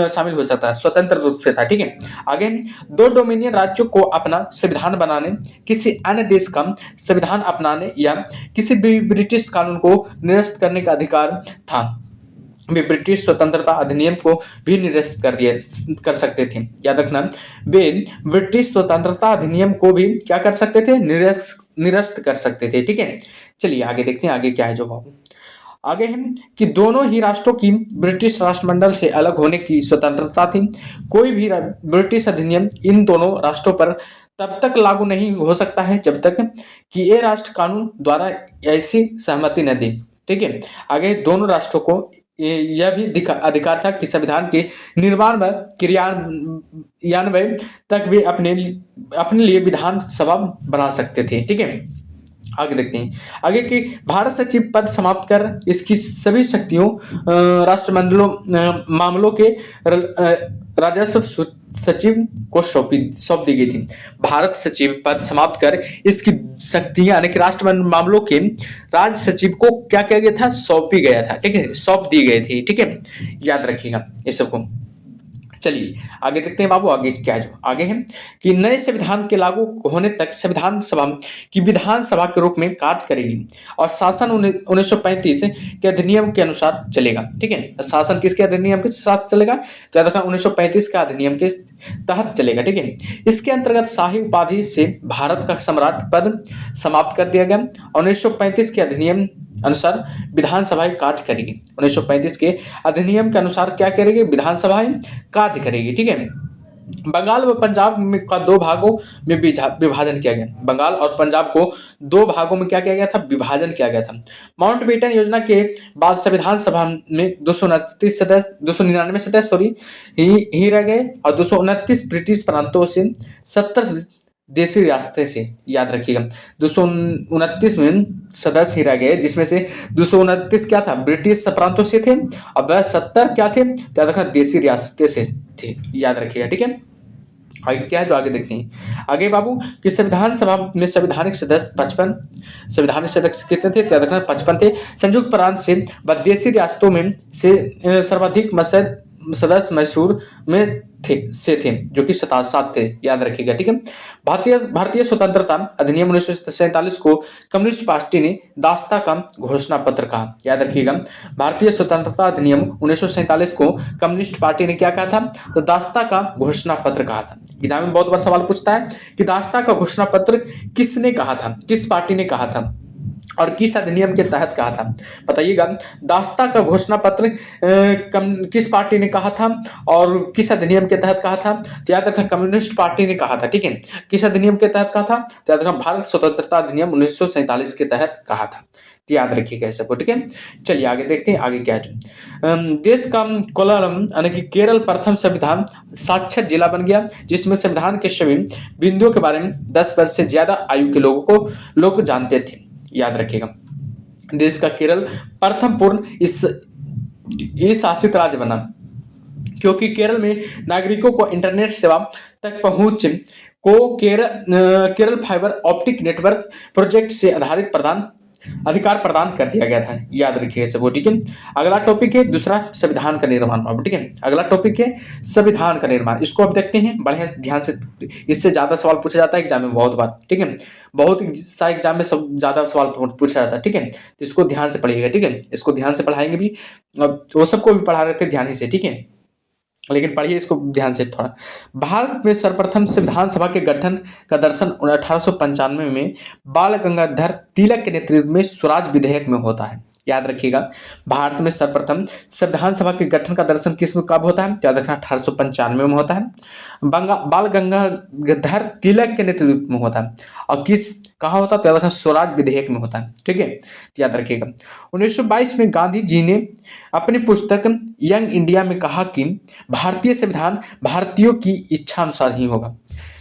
शामिल हो सकता है, स्वतंत्र रूप से था, ठीक है। आगे दो डोमिनियन राज्यों को अपना संविधान बनाने, किसी अन्य देश का संविधान अपनाने या किसी भी ब्रिटिश कानून को निरस्त करने का अधिकार था। वे ब्रिटिश स्वतंत्रता अधिनियम को भी निरस्त कर सकते थे, याद रखना। वे ब्रिटिश स्वतंत्रता अधिनियम को भी क्या कर सकते थे? निरस्त कर सकते थे, ठीक है। चलिए आगे देखते हैं आगे क्या है जवाब। आगे है कि दोनों ही राष्ट्रों की ब्रिटिश राष्ट्रमंडल से अलग होने की स्वतंत्रता थी। कोई भी ब्रिटिश अधिनियम इन दोनों राष्ट्रों पर तब तक लागू नहीं हो सकता है जब तक कि ये राष्ट्र कानून द्वारा ऐसी सहमति न दे, ठीक है। आगे दोनों राष्ट्रों को यह भी अधिकार था कि संविधान के निर्माण व क्रियान्वयन तक वे अपने लिए विधान सभा बना सकते थे, ठीक है। आगे देखते हैं आगे कि भारत सचिव पद समाप्त कर इसकी सभी शक्तियों राष्ट्रमंडलों मामलों के राजस्व सचिव को सौंप दी गई थी। भारत सचिव पद समाप्त कर इसकी शक्तियां यानी कि राष्ट्रमंडल मामलों के राज सचिव को क्या किया गया था? सौंपी गया था, ठीक है, सौंप दी गई थी, ठीक है। याद रखिएगा इस सबको। चलिए आगे देखते हैं बाबू, आगे क्या जो आगे है कि नए संविधान के लागू होने तक संविधान सभा की विधानसभा के रूप में कार्य करेगी और शासन 1935 के अधिनियम के अनुसार चलेगा, ठीक है। शासन किसके अधिनियम के साथ चलेगा? तो याद रखना 1935 का अधिनियम के तहत चलेगा, ठीक है। इसके अंतर्गत शाही उपाधि से भारत का सम्राट पद समाप्त कर दिया गया। 1935 के अधिनियम अनुसार विधानसभाएं कार्य करेगी। 1935 के अधिनियम के अनुसार क्या करेगी? विधानसभाएं कार्य करेगी, ठीक है। बंगाल व पंजाब में का दो भागों में विभाजन किया गया। बंगाल और पंजाब को दो भागों में क्या किया गया था? विभाजन किया गया था। माउंटबेटन योजना के बाद संविधान सभा में 299 सदस्य ही रह गए और 229 ब्रिटिश प्रांतों से 70 देशी रियासतें से, याद रखिएगा 229 में सदस्य ही रह गए, जिसमें से 229 क्या था? ब्रिटिश प्रांतों से थे और वह 70 क्या थे? याद रखना देशी रियासतें से थे, याद रखिएगा, ठीक है। आगे क्या है जो आगे देखते हैं आगे बाबू कि संविधान सभा में संवैधानिक सदस्य 55 संवैधानिक सदस्य कितने थे? याद रखना 55 थे। संयुक्त प्रांत से व देशी रियासतों में से सर्वाधिक सदस्य मैसूर में थे जो कि 7 थे, याद रखिएगा, ठीक है। भारतीय स्वतंत्रता अधिनियम 1947 को कम्युनिस्ट पार्टी ने दास्ता का घोषणा पत्र कहा, याद रखिएगा। भारतीय स्वतंत्रता अधिनियम 1947 को कम्युनिस्ट पार्टी ने क्या कहा था? तो दास्ता का घोषणा पत्र कहा था। एग्जाम में बहुत बार सवाल पूछता है कि दास्ता का घोषणा पत्र किसने कहा था, किस पार्टी ने कहा था और किस अधिनियम के तहत कहा था? बताइएगा। दास्ता का घोषणा पत्र किस पार्टी ने कहा था और किस अधिनियम के तहत कहा था? तो याद रखना कम्युनिस्ट पार्टी ने कहा था, ठीक है। किस अधिनियम के तहत कहा था? तो याद रखना भारत स्वतंत्रता अधिनियम 1947 के तहत कहा था, याद रखिएगा सबको, ठीक है। चलिए आगे देखते हैं आगे क्या है। देश का कोलारम यानी कि केरल प्रथम संविधान साक्षर जिला बन गया, जिसमें संविधान के सभी बिंदुओं के बारे में 10 वर्ष से ज्यादा आयु के लोग जानते थे, याद रखिएगा। देश का केरल प्रथम पूर्ण इस शासित राज्य बना क्योंकि केरल में नागरिकों को इंटरनेट सेवा तक पहुंच को Kerala fibre optic network project से आधारित प्रदान अधिकार प्रदान कर दिया गया था। याद रखिएगा सबको, ठीक है। अगला टॉपिक है दूसरा, संविधान का निर्माण। अब ठीक है, अगला टॉपिक है संविधान का निर्माण। इसको अब देखते हैं बढ़िया ध्यान से, इससे ज्यादा सवाल पूछा जाता है एग्जाम में बहुत बार, ठीक है। बहुत सा एग्जाम में सब ज्यादा सवाल पूछा जाता है, ठीक है। तो इसको ध्यान से पढ़िएगा, ठीक है। इसको ध्यान से पढ़ाएंगे भी, अब वो सबको भी पढ़ा रहे थे ध्यान ही से, ठीक है। लेकिन पढ़िए इसको ध्यान से थोड़ा। भारत में सर्वप्रथम संविधान सभा के गठन का दर्शन 1895 में बाल गंगाधर तिलक के नेतृत्व में स्वराज विधेयक में होता है। याद रखिएगा, भारत में सर्वप्रथम संविधान सभा के गठन का दर्शन किस में कब होता है? याद रखना, 1895 में होता है। बाल गंगाधर तिलक के नेतृत्व में होता है। और किस कहाँ होता है? तो याद रखना, स्वराज विधेयक में होता है, ठीक है। याद रखिएगा, 1922 में गांधी जी ने अपनी पुस्तक यंग इंडिया में कहा कि भारतीय संविधान भारतीयों की इच्छा अनुसार ही होगा।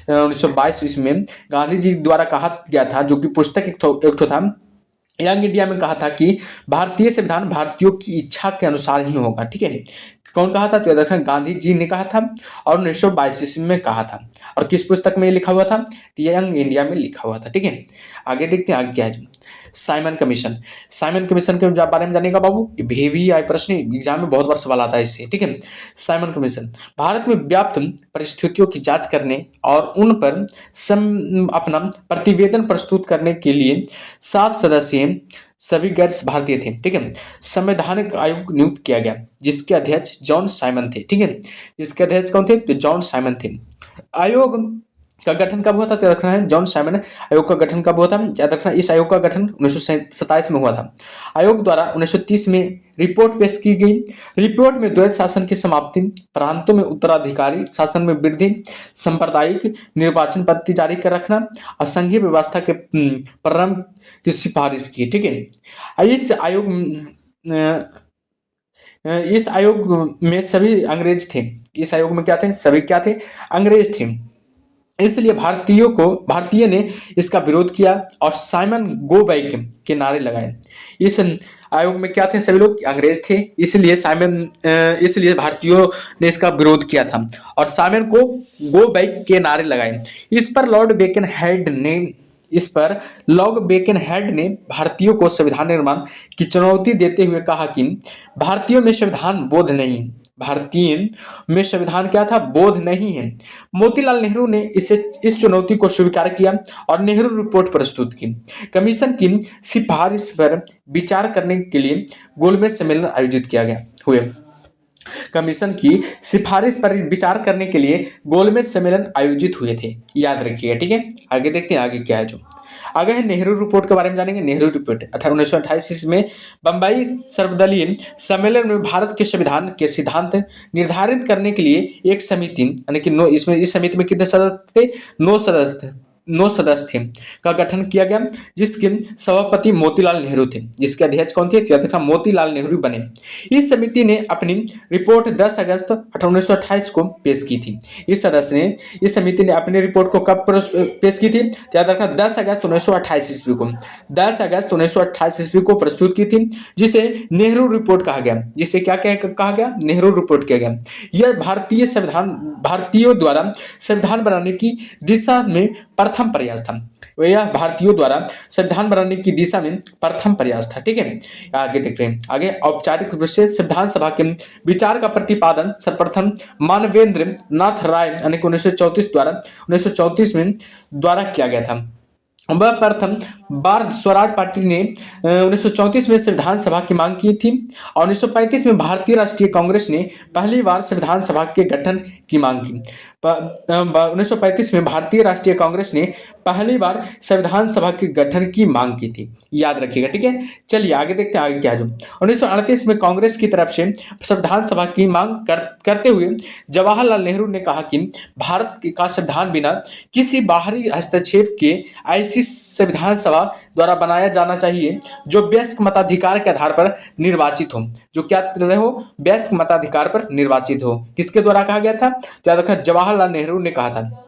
1922 ईस्वी में गांधी जी द्वारा कहा गया था, जो कि पुस्तक एक ठो था, यंग इंडिया में कहा था कि भारतीय संविधान भारतीयों की इच्छा के अनुसार ही होगा, ठीक है। कौन कहा था? तो याद रखना, गांधी जी ने कहा था और 1922 ईस्वी में कहा था। और किस पुस्तक में लिखा हुआ था? यंग इंडिया में लिखा हुआ था, ठीक है। आगे देखते हैं, आगे क्या है। Simon commission. साइमन कमीशन के बारे में जानेगा बाबू, ये भी आए प्रश्न एग्जाम में बहुत बार सवाल आता है इससे, ठीक है। साइमन कमीशन भारत में व्याप्त परिस्थितियों की जांच करने और उन पर अपना प्रतिवेदन प्रस्तुत करने के लिए 7 सदस्यीय सभी गैर भारतीय थे, ठीक है। संवैधानिक आयोग नियुक्त किया गया, जिसके अध्यक्ष जॉन साइमन थे, ठीक है। जिसके अध्यक्ष कौन थे? तो जॉन साइमन थे। आयोग का गठन कब हुआ था? तो रखना है, जॉन साइमन आयोग का गठन कब हुआ था? याद रखना, इस आयोग का गठन 1927 में हुआ था। आयोग द्वारा 1930 में रिपोर्ट पेश की गई। रिपोर्ट में द्वैत शासन की समाप्ति, प्रांतों में उत्तराधिकारी शासन में वृद्धि, सांप्रदायिक निर्वाचन पद्धति जारी कर रखना और संघीय व्यवस्था के प्रारंभ की सिफारिश की, ठीक है। इस आयोग में सभी अंग्रेज थे। इस आयोग में क्या थे? सभी क्या थे? अंग्रेज थे। इसलिए भारतीय ने इसका विरोध किया और साइमन गो बैक के नारे लगाए। इस आयोग में क्या थे? सभी लोग अंग्रेज थे, इसलिए भारतीयों ने इसका विरोध किया था और साइमन को गो बैक के नारे लगाए। इस पर लॉर्ड बेकनहेड ने भारतीयों को संविधान निर्माण की चुनौती देते हुए कहा कि भारतीयों में संविधान बोध नहीं, भारतीय में संविधान क्या था? बोध नहीं है। मोतीलाल नेहरू ने इस चुनौती को स्वीकार किया और नेहरू रिपोर्ट प्रस्तुत की। कमीशन की सिफारिश पर विचार करने के लिए गोलमेज सम्मेलन आयोजित किया गया हुए। कमीशन की सिफारिश पर विचार करने के लिए गोलमेज सम्मेलन आयोजित हुए थे। याद रखिएगा, ठीक है। आगे देखते हैं, आगे क्या है। जो आगे है नेहरू रिपोर्ट के बारे में जानेंगे। नेहरू रिपोर्ट 1928 में बंबई सर्वदलीय सम्मेलन में भारत के संविधान के सिद्धांत निर्धारित करने के लिए एक समिति, यानी कि इस समिति में कितने सदस्य थे? 9 सदस्य थे का गठन किया गया, जिसके सभापति मोतीलाल नेहरू थे। जिसके अध्यक्ष कौन थे? तो मोतीलाल नेहरू बने। इस समिति ने अपनी रिपोर्ट 10 अगस्त 1928 को पेश की थी। इस समिति ने अपनी रिपोर्ट को कब पेश की थी? याद रखना, 10 अगस्त 1928 ईस्वी को। 10 अगस्त 1928 ईस्वी को प्रस्तुत की थी, जिसे नेहरू रिपोर्ट कहा गया। जिसे क्या कहा गया? नेहरू रिपोर्ट किया गया। यह भारतीयों द्वारा संविधान बनाने की दिशा में प्रथम प्रयास था। यह भारतीयों द्वारा संविधान बनाने की दिशा में प्रथम प्रयास था, ठीक है। आगे देखते हैं। आगे औपचारिक रूप से संविधान सभा के विचार का प्रतिपादन सर्वप्रथम मानवेंद्र नाथ राय यानी 1934 में द्वारा किया गया था। वह प्रथम बार स्वराज पार्टी ने 1934 में संविधान सभा की मांग की थी और 1935 में भारतीय राष्ट्रीय कांग्रेस ने पहली बार संविधान सभा के गठन की मांग की। 1935 में भारतीय राष्ट्रीय कांग्रेस ने पहली बार संविधान सभा के गठन की मांग की थी। याद रखिएगा, ठीक है। चलिए आगे देखते हैं, आगे क्या जो 1938 में कांग्रेस की तरफ से संविधान सभा की मांग करते हुए जवाहरलाल नेहरू ने कहा कि भारत का संविधान बिना किसी बाहरी हस्तक्षेप के ऐसी संविधान सभा द्वारा बनाया जाना चाहिए जो वयस्क मताधिकार के आधार पर निर्वाचित हो। जो क्या रहे हो? वयस्क मताधिकार पर निर्वाचित हो। किसके द्वारा कहा गया था? तो याद रखना, जवाहरलाल नेहरू ने कहा था।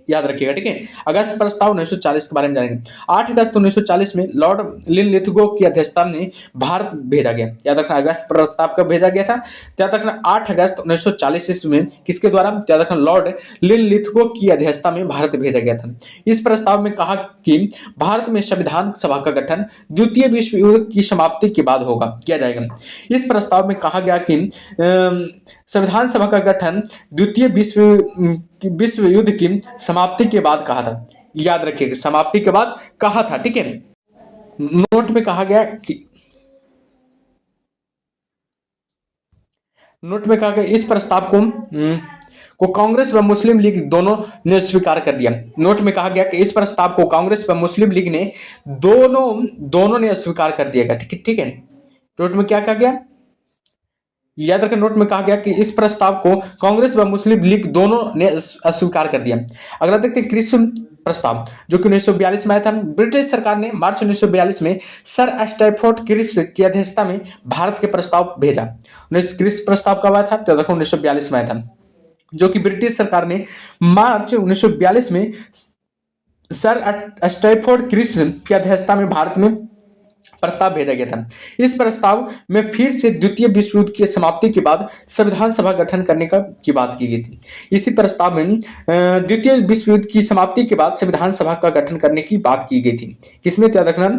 याद रखिएगा, ठीक है। अगस्त प्रस्ताव 1940 के बारे में जानेंगे। 8 अगस्त 1940 में लॉर्ड लिनलिथगो की अध्यक्षता में भारत भेजा गया। याद रखना, अगस्त प्रस्ताव कब भेजा गया था? याद रखना 8 अगस्त 1940 ईस्वी में किसके द्वारा? याद रखना लॉर्ड लिनलिथगो की अध्यक्षता में भारत भेजा गया था। इस प्रस्ताव में कहा कि भारत में संविधान सभा का गठन द्वितीय विश्व युद्ध की समाप्ति के बाद होगा, किया जाएगा। इस प्रस्ताव में कहा गया कि संविधान सभा का गठन द्वितीय विश्व युद्ध की समाप्ति के बाद कहा था। याद रखिएगा, समाप्ति के बाद कहा था, ठीक है। नोट में कहा गया कि इस प्रस्ताव को कांग्रेस व मुस्लिम लीग दोनों ने स्वीकार कर दिया। नोट में कहा गया कि इस प्रस्ताव को कांग्रेस व मुस्लिम लीग ने दोनों ने स्वीकार कर दिया। ठीक है। नोट में क्या कहा गया? याद रखें, नोट में कहा गया कि इस प्रस्ताव को कांग्रेस व मुस्लिम लीग दोनों ने अस्वीकार कर दिया। अगला देखते हैं क्रिप्स प्रस्ताव, जो कि 1942 में आया था। ब्रिटिश सरकार ने मार्च 1942 में सर स्टैफोर्ड क्रिप्स की अध्यक्षता में भारत के प्रस्ताव भेजा। क्रिप्स प्रस्ताव कब आया था? तो देखो 1942 में आया था, जो कि ब्रिटिश सरकार ने मार्च 1942 में सर स्टैफोर्ड क्रिप्स की अध्यक्षता में भारत में प्रस्ताव भेजा गया था। इस प्रस्ताव में फिर से द्वितीय विश्व युद्ध की समाप्ति के बाद संविधान सभा गठन करने की बात की गई थी। इसी प्रस्ताव में द्वितीय विश्व युद्ध की समाप्ति के बाद संविधान सभा का गठन करने की बात की गई थी। किसमें? याद रखना,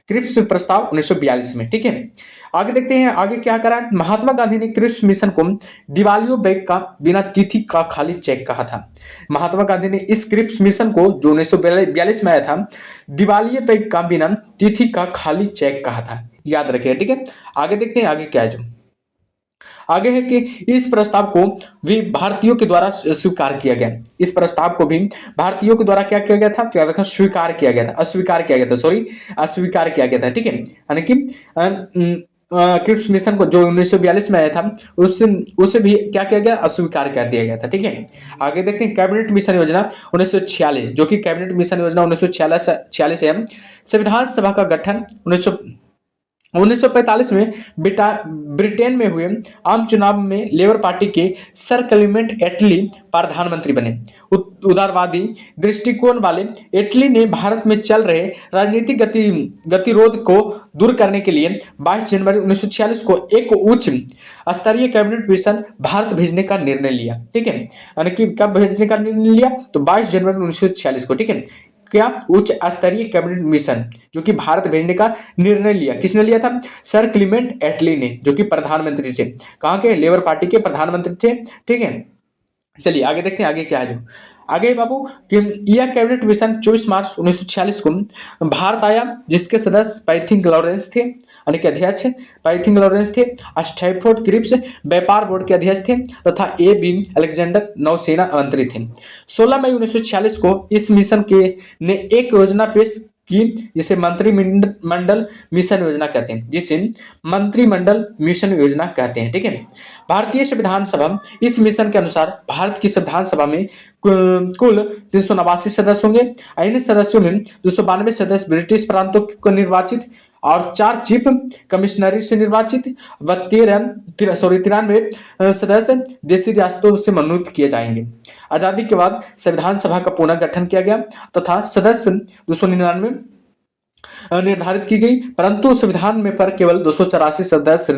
क्रिप्स प्रस्ताव 1942 में, ठीक है। आगे देखते हैं आगे क्या करा। महात्मा गांधी ने क्रिप्स मिशन को दिवालियों बैग का बिना तिथि का खाली चेक कहा था। महात्मा गांधी ने इस क्रिप्स मिशन को, जो 1942 में आया था, दिवालिये बैग का बिना तिथि का खाली चेक कहा था। याद रखिए, ठीक है। आगे देखते हैं आगे क्या है। जो आगे है कि इस प्रस्ताव को भी भारतीयों के द्वारा स्वीकार किया गया। इस प्रस्ताव को भी भारतीयों के द्वारा क्या किया गया था? क्या देखा, स्वीकार किया गया था, अस्वीकार किया गया था, सॉरी, अस्वीकार किया गया था, ठीक है। यानी कि क्रिप्स मिशन को जो 1942 में आया था, उसे भी क्या किया गया? अस्वीकार कर दिया गया था, ठीक है। आगे देखते हैं कैबिनेट मिशन योजना 1946, जो कि कैबिनेट मिशन योजना 1946 है। संविधान सभा का गठन 1945 में ब्रिटेन में हुए आम चुनाव में लेबर पार्टी के सर क्लेमेंट एटली प्रधानमंत्री बने। उदारवादी दृष्टिकोण वाले एटली ने भारत में चल रहे राजनीतिक गतिरोध को दूर करने के लिए 22 जनवरी 1946 को एक उच्च स्तरीय कैबिनेट मिशन भारत भेजने का निर्णय लिया, ठीक है। यानी कि कब भेजने का निर्णय लिया? तो 22 जनवरी 1946 को, ठीक है। क्या? उच्च स्तरीय कैबिनेट मिशन जो कि भारत भेजने का निर्णय लिया। किसने लिया था? सर क्लेमेंट एटली ने, जो कि प्रधानमंत्री थे। कहां के? लेबर पार्टी के प्रधानमंत्री थे, ठीक है। चलिए आगे देखते हैं आगे क्या है। जो आगे बाबू कि यह कैबिनेट मिशन 24 मार्च 1946 को भारत आया, जिसके सदस्य पैथिंग लॉरेंस थे, यानी कि अध्यक्ष पैथिंग लॉरेंस थे। स्टैफोर्ड क्रिप्स व्यापार बोर्ड के अध्यक्ष थे तथा A.B. अलेक्जेंडर नौसेना मंत्री थे। 16 मई 1946 को इस मिशन के ने एक योजना पेश की, जिसे मंत्रिमंडल मिशन योजना कहते हैं, ठीक है। भारतीय संविधान सभा इस मिशन के अनुसार भारत की संविधान सभा में कुल 389 सदस्य होंगे। इन सदस्यों में 292 सदस्य ब्रिटिश प्रांतों को निर्वाचित और 4 चीफ कमिश्नरी से निर्वाचित व 93 सदस्य देशी रियासतों से मनोनीत किए जाएंगे। आजादी के बाद संविधान सभा का पुनः गठन किया गया तथा सदस्य 299 निर्धारित की गई, परंतु संविधान में पर केवल 284 सदस्य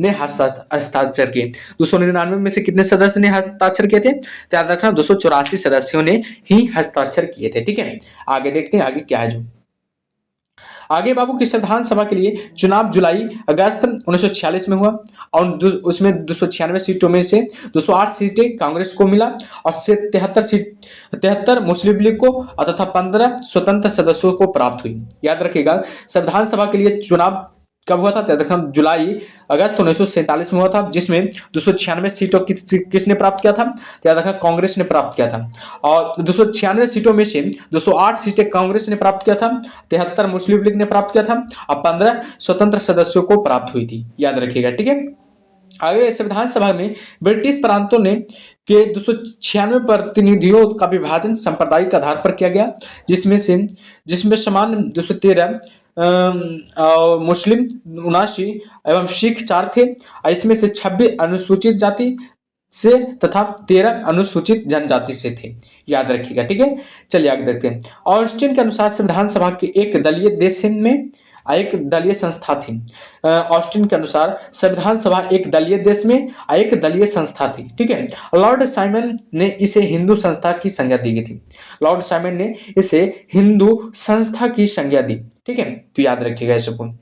ने हस्ताक्षर किए। 299 में से कितने सदस्य ने हस्ताक्षर किए थे? याद रखना, 284 सदस्यों ने ही हस्ताक्षर किए थे, ठीक है। आगे देखते हैं आगे क्या है। जो आगे बाबू की संविधान सभा के लिए चुनाव जुलाई अगस्त 1946 में हुआ और उसमें 296 सीटों में से 208 सीटें कांग्रेस को मिला और से 73 मुस्लिम लीग को तथा 15 स्वतंत्र सदस्यों को प्राप्त हुई। याद रखिएगा, संविधान सभा के लिए चुनाव कब हुआ था? जुलाई अगस्त 1947 में हुआ था, जिसमें 296 सीटों किसने प्राप्त किया था? याद रखना, कांग्रेस ने प्राप्त किया था। और 296 सीटों में से 208 सीटें कांग्रेस ने प्राप्त किया था, 73 मुस्लिम लीग ने प्राप्त किया था और 15 स्वतंत्र सदस्यों को प्राप्त हुई थी। याद रखिएगा, ठीक है। आगे संविधान सभा में ब्रिटिश प्रांतों ने के 296 प्रतिनिधियों का विभाजन सांप्रदायिक आधार पर किया गया, जिसमें समान 213 मुस्लिम 79 एवं सिख 4 थे। इसमें से 26 अनुसूचित जाति से तथा 13 अनुसूचित जनजाति से थे। याद रखिएगा, ठीक है। चलिए आगे देखते हैं। ऑस्टिन के अनुसार संविधान सभा के एक दलीय देश में एक दलीय संस्था थी। ऑस्टिन के अनुसार संविधान सभा एक दलीय देश में एक दलीय संस्था थी, ठीक है। लॉर्ड साइमन ने इसे हिंदू संस्था की संज्ञा दी गई थी। लॉर्ड साइमन ने इसे हिंदू संस्था की संज्ञा दी, ठीक है। तो याद रखिएगा इसको।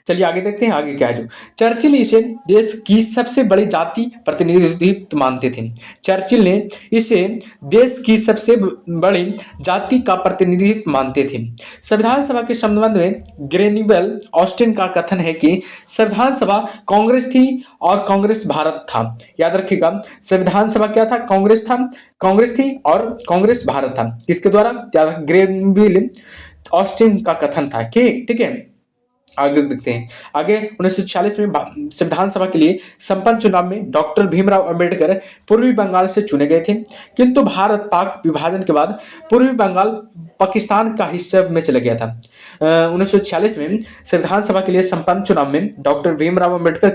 चलिए आगे देखते हैं, आगे क्या है जो चर्चिल इसे देश की सबसे बड़ी जाति प्रतिनिधित्व मानते थे। चर्चिल ने इसे देश की सबसे बड़ी जाति का प्रतिनिधित्व मानते थे। संविधान सभा के संबंध में ग्रेनिवेल ऑस्टिन का कथन है कि संविधान सभा कांग्रेस थी और कांग्रेस भारत था। याद रखिएगा, संविधान सभा क्या था? कांग्रेस था, कांग्रेस थी और कांग्रेस भारत था। किसके द्वारा? ग्रेनिवेल ऑस्टिन का कथन था, ठीक है। आगे देखते हैं। आगे 1946 में संविधान सभा के लिए संपन्न चुनाव में डॉक्टर भीमराव अंबेडकर पूर्वी बंगाल से चुने गए थे, किंतु भारत पाक विभाजन के बाद पूर्वी बंगाल पाकिस्तान का हिस्सा में चला गया था। 1946 में संविधान सभा के लिए संपन्न चुनाव में डॉक्टर भीमराव अंबेडकर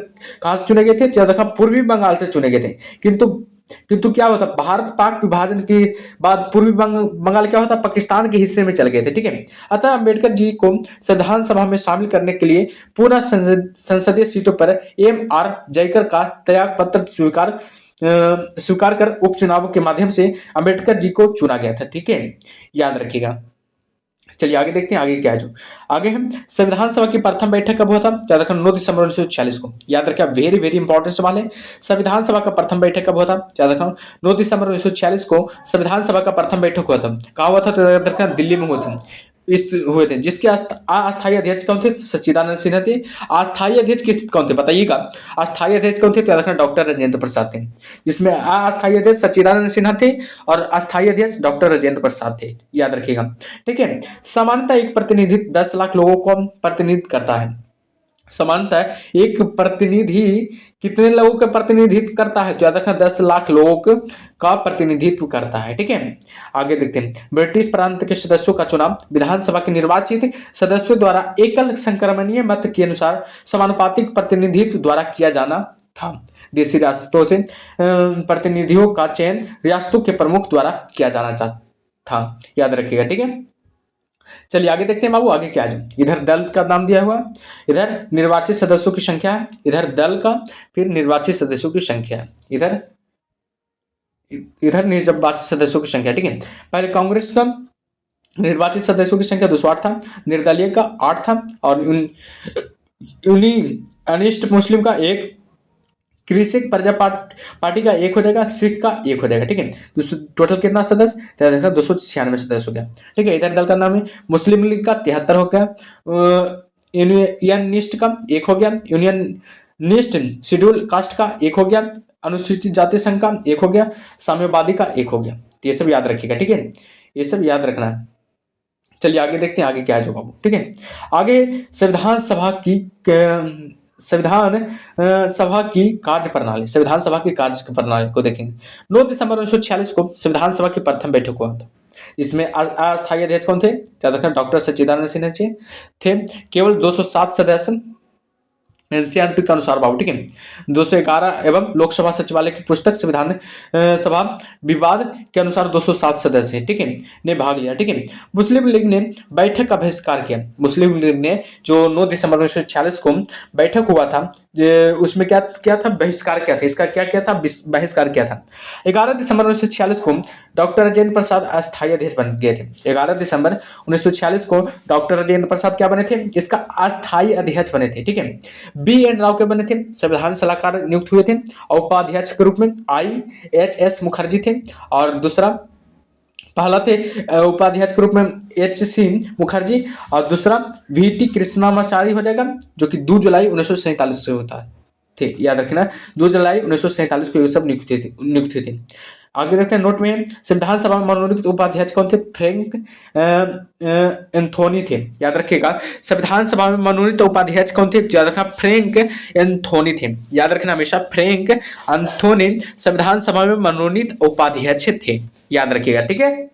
कहां से चुने गए थे? पूर्वी बंगाल से चुने गए थे, किंतु क्या होता, भारत पाक विभाजन के बाद पूर्वी बंगाल क्या होता, पाकिस्तान के हिस्से में चल गए थे, ठीक है। अतः अंबेडकर जी को संविधान सभा में शामिल करने के लिए पूर्ण संसदीय सीटों पर M.R. जयकर का त्याग पत्र स्वीकार कर उपचुनाव के माध्यम से अंबेडकर जी को चुना गया था, ठीक है। याद रखिएगा। चलिए आगे देखते हैं, आगे क्या है जो आगे हम संविधान सभा की प्रथम बैठक कब हुआ था? याद रखना 9 दिसंबर 1946 को। याद रखिए, वेरी वेरी इंपॉर्टेंट सवाल है। संविधान सभा का प्रथम बैठक कब हुआ था? याद रखना 9 दिसंबर 1946 को संविधान सभा का प्रथम बैठक हुआ था। कहाँ हुआ था? तो याद रखना दिल्ली में हुए थे, हुए थे, जिसके अस्थायी अध्यक्ष कौन थे? सच्चिदानंद सिन्हा थे। अस्थायी अध्यक्ष कौन थे बताइएगा? अस्थायी अध्यक्ष कौन थे? तो याद रखना डॉक्टर राजेंद्र प्रसाद थे। जिसमें अस्थायी अध्यक्ष सच्चिदानंद सिन्हा थे और अस्थायी अध्यक्ष डॉक्टर राजेंद्र प्रसाद थे। याद रखिएगा, ठीक है। सामान्यतः एक प्रतिनिधित्व 10 लाख लोगों को प्रतिनिधित्व करता है। समानतः एक प्रतिनिधि कितने लोगों का प्रतिनिधित्व करता है? तो याद रखना 10 लाख लोगों का प्रतिनिधित्व करता है, ठीक है। आगे देखते हैं। ब्रिटिश प्रांत के सदस्यों का चुनाव विधानसभा के निर्वाचित सदस्यों द्वारा एकल संक्रमणीय मत के अनुसार समानुपातिक प्रतिनिधित्व द्वारा किया जाना था। देशी रियासतों से प्रतिनिधियों का चयन रियासतों के प्रमुख द्वारा किया जाना था। याद रखिएगा, ठीक है। चलिए आगे देखते हैं बाबू, आगे क्या है। इधर दल का नाम दिया हुआ, इधर निर्वाचित सदस्यों की संख्या है, इधर दल का, फिर निर्वाचित सदस्यों की संख्या है, इधर निर्वाचित सदस्यों की संख्या, ठीक है। पहले कांग्रेस का निर्वाचित सदस्यों की संख्या 208 था, निर्दलीय का 8 था और यूनियनिस्ट मुस्लिम का 1, कृषक प्रजा पार्टी का 1 हो जाएगा, सिख का 1 हो जाएगा, ठीक है। तो टोटल कितना सदस्य? 296 सदस्य हो गया, ठीक है। इधर दल का नाम है मुस्लिम लीग का 73 हो गया, यूनियनिस्ट का 1 हो गया, यूनियनिस्ट शेड्यूल कास्ट का 1 हो गया, अनुसूचित जाति संघ का 1 हो गया, साम्यवादी का 1 हो गया। तो ये सब याद रखिएगा, ठीक है, ये सब याद रखना है। चलिए आगे देखते हैं, आगे क्या है जो बाबू, ठीक है। आगे संविधान सभा की कार्य प्रणाली को देखेंगे। 9 दिसंबर 1946 को संविधान सभा की प्रथम बैठक हुआ था। इसमें अस्थायी अध्यक्ष कौन थे? डॉक्टर सच्चिदानंद सिन्हा थे। केवल 207 सदस्य एनसीईआरटी के अनुसार बाबू, ठीक है। 211 एवं लोकसभा सचिवालय की पुस्तक संविधान सभा विवाद के अनुसार 207 सदस्य, ठीक है, ने भाग लिया, ठीक है। मुस्लिम लीग ने बैठक का बहिष्कार किया। मुस्लिम लीग ने जो 9 दिसंबर 1946 को बैठक हुआ था, उसमें क्या था? बहिष्कार किया था। इसका क्या किया था? बहिष्कार किया था। 11 दिसंबर 1946 को डॉक्टर राजेंद्र प्रसाद अस्थायी अध्यक्ष बन गए थे। 11 दिसंबर 1946 को डॉक्टर राजेंद्र प्रसाद क्या बने थे? इसका अस्थायी अध्यक्ष बने थे, ठीक है। B.N. राव के बने थे, संविधान सलाहकार नियुक्त हुए थे और उपाध्यक्ष के रूप में I.H.S. मुखर्जी थे और दूसरा पहला थे उपाध्यक्ष के रूप में H.C. मुखर्जी और दूसरा V.T. कृष्णामाचारी हो जाएगा, जो कि 2 जुलाई 1947 से होता है, थे। याद रखना 2 जुलाई 1947 को ये सब नियुक्त हुए थे। आगे देखते हैं नोट में, संविधान सभा में मनोनीत उपाध्यक्ष कौन थे? फ्रैंक एंथोनी थे। याद रखिएगा, संविधान सभा में मनोनीत उपाध्यक्ष कौन थे? याद रखना फ्रैंक एंथोनी थे। याद रखना हमेशा फ्रैंक एंथोनी संविधान सभा में मनोनीत उपाध्यक्ष थे। याद रखिएगा, ठीक है।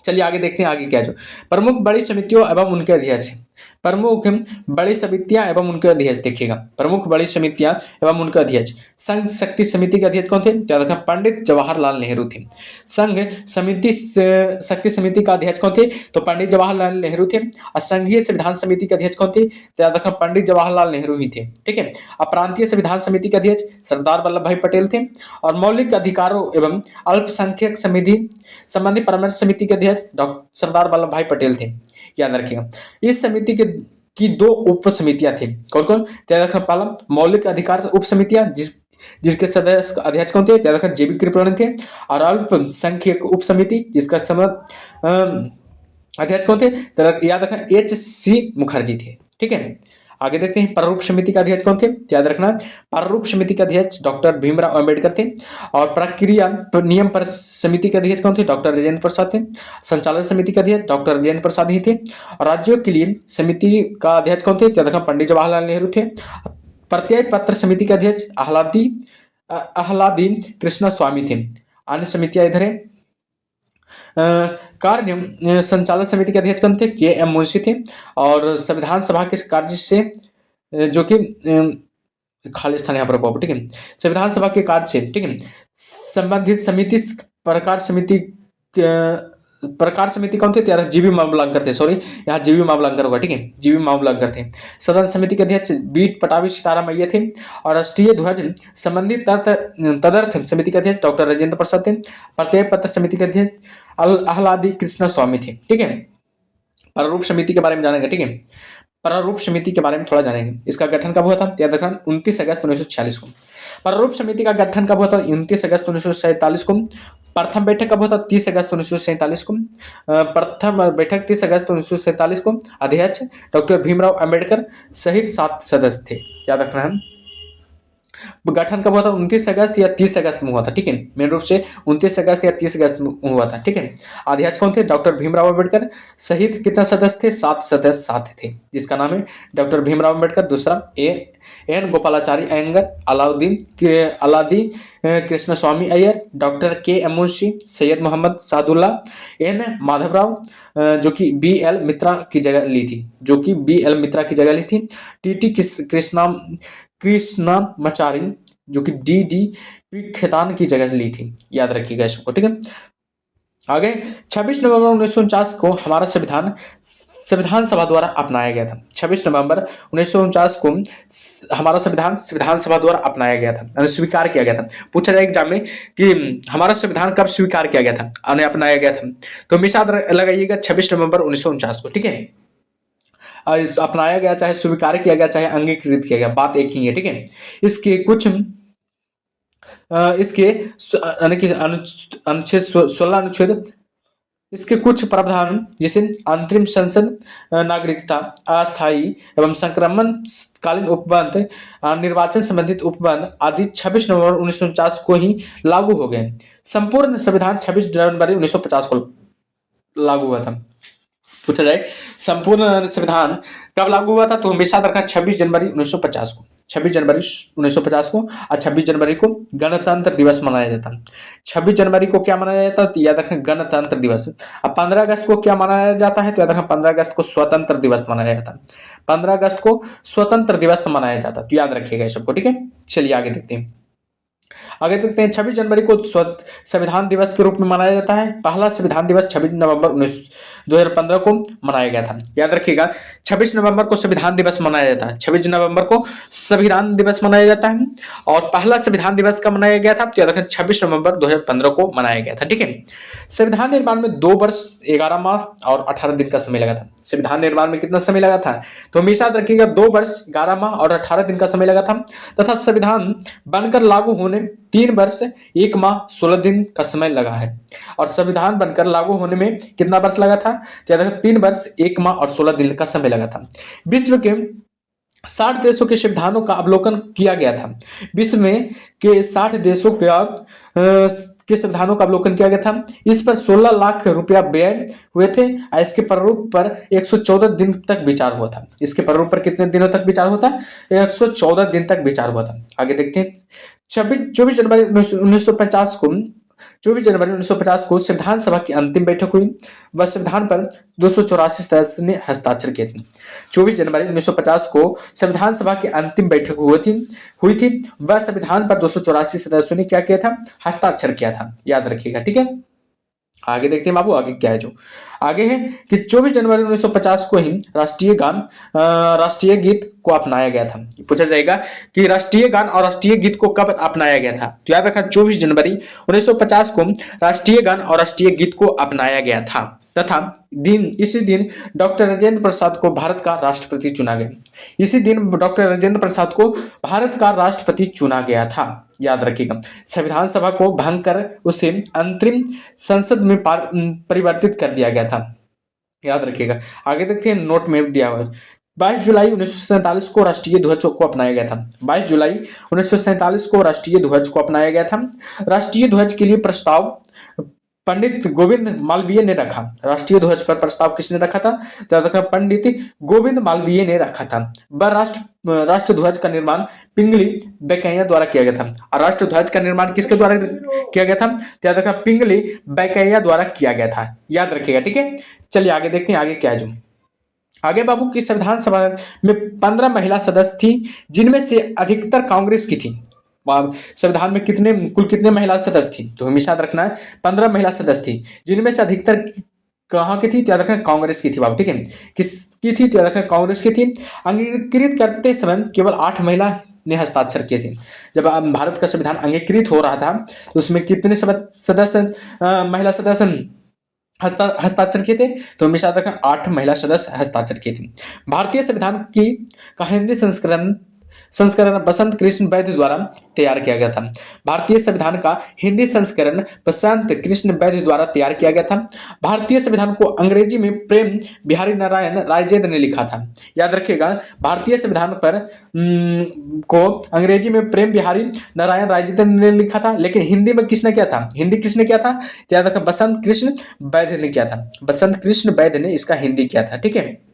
चलिए आगे देखते हैं, आगे क्या जो प्रमुख बड़ी समितियों एवं उनके अध्यक्ष। प्रमुख बड़ी समितियां एवं उनके अध्यक्ष देखिएगा, प्रमुख बड़ी समितियां एवं उनके अध्यक्ष। संघ शक्ति समिति के अध्यक्ष कौन थे? याद रखना पंडित जवाहरलाल नेहरू थे। संघ शक्ति समिति का अध्यक्ष कौन थे? तो पंडित जवाहरलाल नेहरू थे। और संघीय संविधान समिति के अध्यक्ष कौन थे? तो याद रखना पंडित जवाहरलाल नेहरू ही थे। ठीक है। अब प्रांतीय संविधान समिति के अध्यक्ष सरदार वल्लभ भाई पटेल थे। और मौलिक अधिकारों एवं अल्पसंख्यक संबंधी परामर्श समिति के अध्यक्ष डॉक्टर सरदार वल्लभ भाई पटेल थे। याद रखिएगा। इस समिति के की दो उप समितियां थी। कौन कौन? याद रखना पहला मौलिक अधिकार उप समितियां जिसके सदस्य अध्यक्ष कौन थे? याद रखना जेबी कृपलानी थे। और अल्पसंख्यक उप समिति जिसका अध्यक्ष कौन थे? याद रखना H.C. मुखर्जी थे। ठीक है। आगे देखते हैं प्रारूप समिति का अध्यक्ष कौन थे? याद रखना प्रारूप समिति के अध्यक्ष डॉक्टर भीमराव अंबेडकर थे। और प्रक्रिया नियम पर समिति के अध्यक्ष कौन थे? डॉक्टर राजेंद्र प्रसाद थे। संचालन समिति के अध्यक्ष डॉक्टर राजेंद्र प्रसाद ही थे। और राज्यों के लिए समिति का अध्यक्ष कौन थे? याद रखना पंडित जवाहरलाल नेहरू थे। प्रत्यय पत्र समिति के अध्यक्ष आह्लादी कृष्ण स्वामी थे। अन्य समितियां इधर है। कार्य संचालन समिति के अध्यक्ष कौन थे? के.एम. मुंशी थे। और संविधान सभा के कार्य से जो कि खाली स्थान यहाँ पर, ठीक है, संविधान सभा के कार्य से, ठीक है, संबंधित समिति प्रकार समिति कौन थे? जीवी मामलांकर थे। सॉरी, यहाँ जीवी मामलांकर होगा। ठीक है, जीवी मामलांकर थे। सदन समिति के अध्यक्ष बीट पटाभी सीताराम मैया थे। और राष्ट्रीय ध्वज संबंधित तदर्थ समिति के अध्यक्ष डॉक्टर राजेंद्र प्रसाद थे। प्रत्यय पत्र समिति के अध्यक्ष आह्लादी कृष्ण स्वामी थे। ठीक है। प्रारूप समिति के बारे में जानेंगे। ठीक है, प्रारूप समिति के बारे में थोड़ा जानेंगे। इसका गठन कब हुआ था? याद रखना 29 अगस्त 1946 को। प्रारूप समिति का गठन कब हुआ था? 29 अगस्त 1947 को। प्रथम बैठक कब हुआ था? 30 अगस्त 1947 को। प्रथम बैठक 30 अगस्त 1947 को। अध्यक्ष डॉक्टर भीमराव अंबेडकर सहित 7 सदस्य थे। याद रखना है। गठन कब हुआ था? 29 अगस्त या 30 अगस्त में हुआ था। ठीक है, मेन रूप से 29 अगस्त या 30 अगस्त में हुआ था। ठीक है। अध्यक्ष कौन थे? डॉक्टर भीमराव अंबेडकर सहित कितना सदस्य थे? 7 सदस्य साथ थे, जिसका नाम है डॉक्टर भीमराव अंबेडकर, दूसरा N Gopalachari Ayyangar, Alladi Krishna Swami Ayyar, doctor K M. Munshi, Syed Mohammad Saadulla, N Madhavrao जो कि बी.एल. मित्रा की जगह ली थी, टी.टी. कृष्णामाचारी जो कि डी.डी. खेतान की जगह ली थी। याद रखिएगा इसको। ठीक है। आगे 26 नवंबर 1949 को हमारा संविधान सभा द्वारा अपनाया गया था। 26 नवंबर 1949 को हमारा संविधान सभा द्वारा अपनाया गया था, स्वीकार किया गया था। पूछा जाए एग्जाम में कि हमारा संविधान कब स्वीकार किया गया था, अपनाया गया था, तो हमेशा लगाइएगा 26 नवंबर 1949 को। ठीक है। अपनाया गया, चाहे स्वीकार किया गया, चाहे अंगीकृत किया गया, बात एक ही है। ठीक है। इसके अनुच्छेद 16 अनुच्छेद, इसके कुछ प्रावधान जैसे अंतरिम संसद, नागरिकता, अस्थायी एवं संक्रमण कालीन उपबंध, निर्वाचन संबंधित उपबंध आदि 26 नवंबर 1949 को ही लागू हो गए। संपूर्ण संविधान 26 जनवरी 1950 को लागू हुआ था। पूछा जाए संपूर्ण संविधान कब लागू हुआ था, तो हमेशा रखा 26 जनवरी 1950 को। 26 जनवरी 1950 को। और 26 जनवरी को गणतंत्र दिवस मनाया जाता है। 26 जनवरी को क्या मनाया जाता है? याद रखें गणतंत्र दिवस। अब 15 अगस्त को क्या मनाया जाता है? तो याद रखें 15 अगस्त को स्वतंत्र दिवस मनाया जाता है। 15 अगस्त को स्वतंत्र दिवस मनाया जाता है, तो याद रखिएगा इस सबको। ठीक है। चलिए आगे देखते हैं। 26 जनवरी को संविधान दिवस के रूप में मनाया जाता है। पहला संविधान दिवस 26 नवंबर 2015 को मनाया गया था। याद रखिएगा 26 नवंबर को संविधान दिवस मनाया जाता है। 26 नवंबर को संविधान दिवस मनाया जाता है। और पहला संविधान दिवस कब मनाया गया था? तो याद रखें 26 नवंबर 2015 को मनाया गया था। ठीक है। संविधान निर्माण में 2 वर्ष 11 माह और 18 दिन का समय लगा था। संविधान निर्माण में कितना समय लगा था? तो हमेशा याद रखिएगा 2 वर्ष 11 माह और 18 दिन का समय लगा था। तथा संविधान बनकर लागू होने 3 वर्ष 1 माह 16 दिन का समय लगा है। और संविधान बनकर लागू होने में कितना वर्ष लगा था? तो याद रखें 3 वर्ष 1 माह और 16 दिन का समय लगा था। विश्व के 60 देशों के संविधानों का अवलोकन किया गया था। विश्व में के 60 देशों के संविधानों का अवलोकन किया गया था। इस पर 16 लाख रुपया व्यय हुए थे। इसके प्रारूप पर 114 दिन तक विचार हुआ था। इसके प्रारूप पर कितने दिनों तक विचार हुआ था? 114 दिन तक विचार हुआ था। आगे देखते हैं। 24 जनवरी 1950 को 24 जनवरी 1950 को संविधान सभा की अंतिम बैठक हुई। वह संविधान पर 284 सदस्य ने हस्ताक्षर किए थे। 24 जनवरी 1950 को संविधान सभा की अंतिम बैठक हुई थी। वह संविधान पर 284 सदस्यों ने क्या किया था? हस्ताक्षर किया था। याद रखिएगा, ठीक है। आगे देखते हैं बाबू, आगे क्या है। जो आगे है कि 24 जनवरी 1950 को ही राष्ट्रीय गीत को अपनाया गया था। पूछा जाएगा कि राष्ट्रीय गान और राष्ट्रीय गीत को कब अपनाया गया था? तो याद रखना, 24 जनवरी 1950 को राष्ट्रीय गान और राष्ट्रीय गीत को अपनाया गया था तथा इसी दिन डॉक्टर राजेंद्र प्रसाद को भारत का राष्ट्रपति चुना गया। इसी दिन डॉक्टर राजेंद्र प्रसाद को भारत का राष्ट्रपति चुना गया था। याद रखिएगा, संविधान सभा को भंग कर उसे अंतरिम संसद में परिवर्तित कर दिया गया था। याद रखिएगा। आगे देखते हैं, नोट में दिया हुआ 22 जुलाई 1947 को राष्ट्रीय ध्वज को अपनाया गया था। 22 जुलाई 1947 को राष्ट्रीय ध्वज को अपनाया गया था। राष्ट्रीय ध्वज के लिए प्रस्ताव पंडित गोविंद मालवीय ने रखा। राष्ट्रीय ध्वज पर प्रस्ताव किसने रखा था? तो पंडित गोविंद मालवीय ने रखा था। वह राष्ट्र ध्वज का निर्माण पिंगली बैकैया द्वारा किया गया था। और राष्ट्र ध्वज का निर्माण किसके द्वारा किया गया था? याद रखना, पिंगली बैकैया द्वारा किया गया था। याद रखिएगा, ठीक है। चलिए आगे देखते हैं, आगे क्या है। जो आगे बाबू की संविधान सभा में 15 महिला सदस्य थी, जिनमें से अधिकतर कांग्रेस की थी। संविधान में कुल कितने महिला सदस्य थी? तो हमेशा रखना है 15 महिला सदस्य थी, जिनमें से अधिकतर कहाँ की थी? तो याद रखना, कांग्रेस की थी बाबू, ठीक है। किसकी थी? तो याद रखना, कांग्रेस की थी। अंगीकृत करते समय केवल 8 महिला ने हस्ताक्षर किए थे। जब भारत का संविधान अंगीकृत हो रहा था तो उसमें कितने महिला सदस्य हस्ताक्षर किए थे? तो हमेशा याद रखना, 8 महिला सदस्य हस्ताक्षर किए थे। भारतीय संविधान का हिंदी संस्करण बसंत कृष्ण वैद्य द्वारा तैयार किया गया था। भारतीय संविधान का हिंदी संस्करण बसंत कृष्ण वैद्य द्वारा तैयार किया गया था। भारतीय संविधान को अंग्रेजी में प्रेम बिहारी नारायण रायजेद ने लिखा था। याद रखिएगा, भारतीय संविधान पर को अंग्रेजी में प्रेम बिहारी नारायण रायजेद ने लिखा था, लेकिन हिंदी में किसने किया था? हिंदी किसने किया था? याद रखना, बसंत कृष्ण वैद्य ने किया था। बसंत कृष्ण वैद्य ने इसका हिंदी किया था, ठीक है।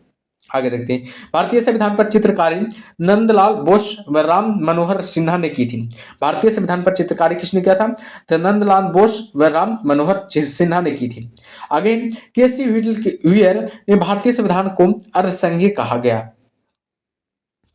आगे देखते हैं, भारतीय संविधान पर चित्रकारी नंदलाल बोस व राम मनोहर सिन्हा ने की थी। भारतीय संविधान पर चित्रकारी किसने किया था? तो नंदलाल बोस व राम मनोहर सिन्हा ने की थी। आगे, केसी व्हीयर ने भारतीय संविधान को अर्धसंघीय कहा गया।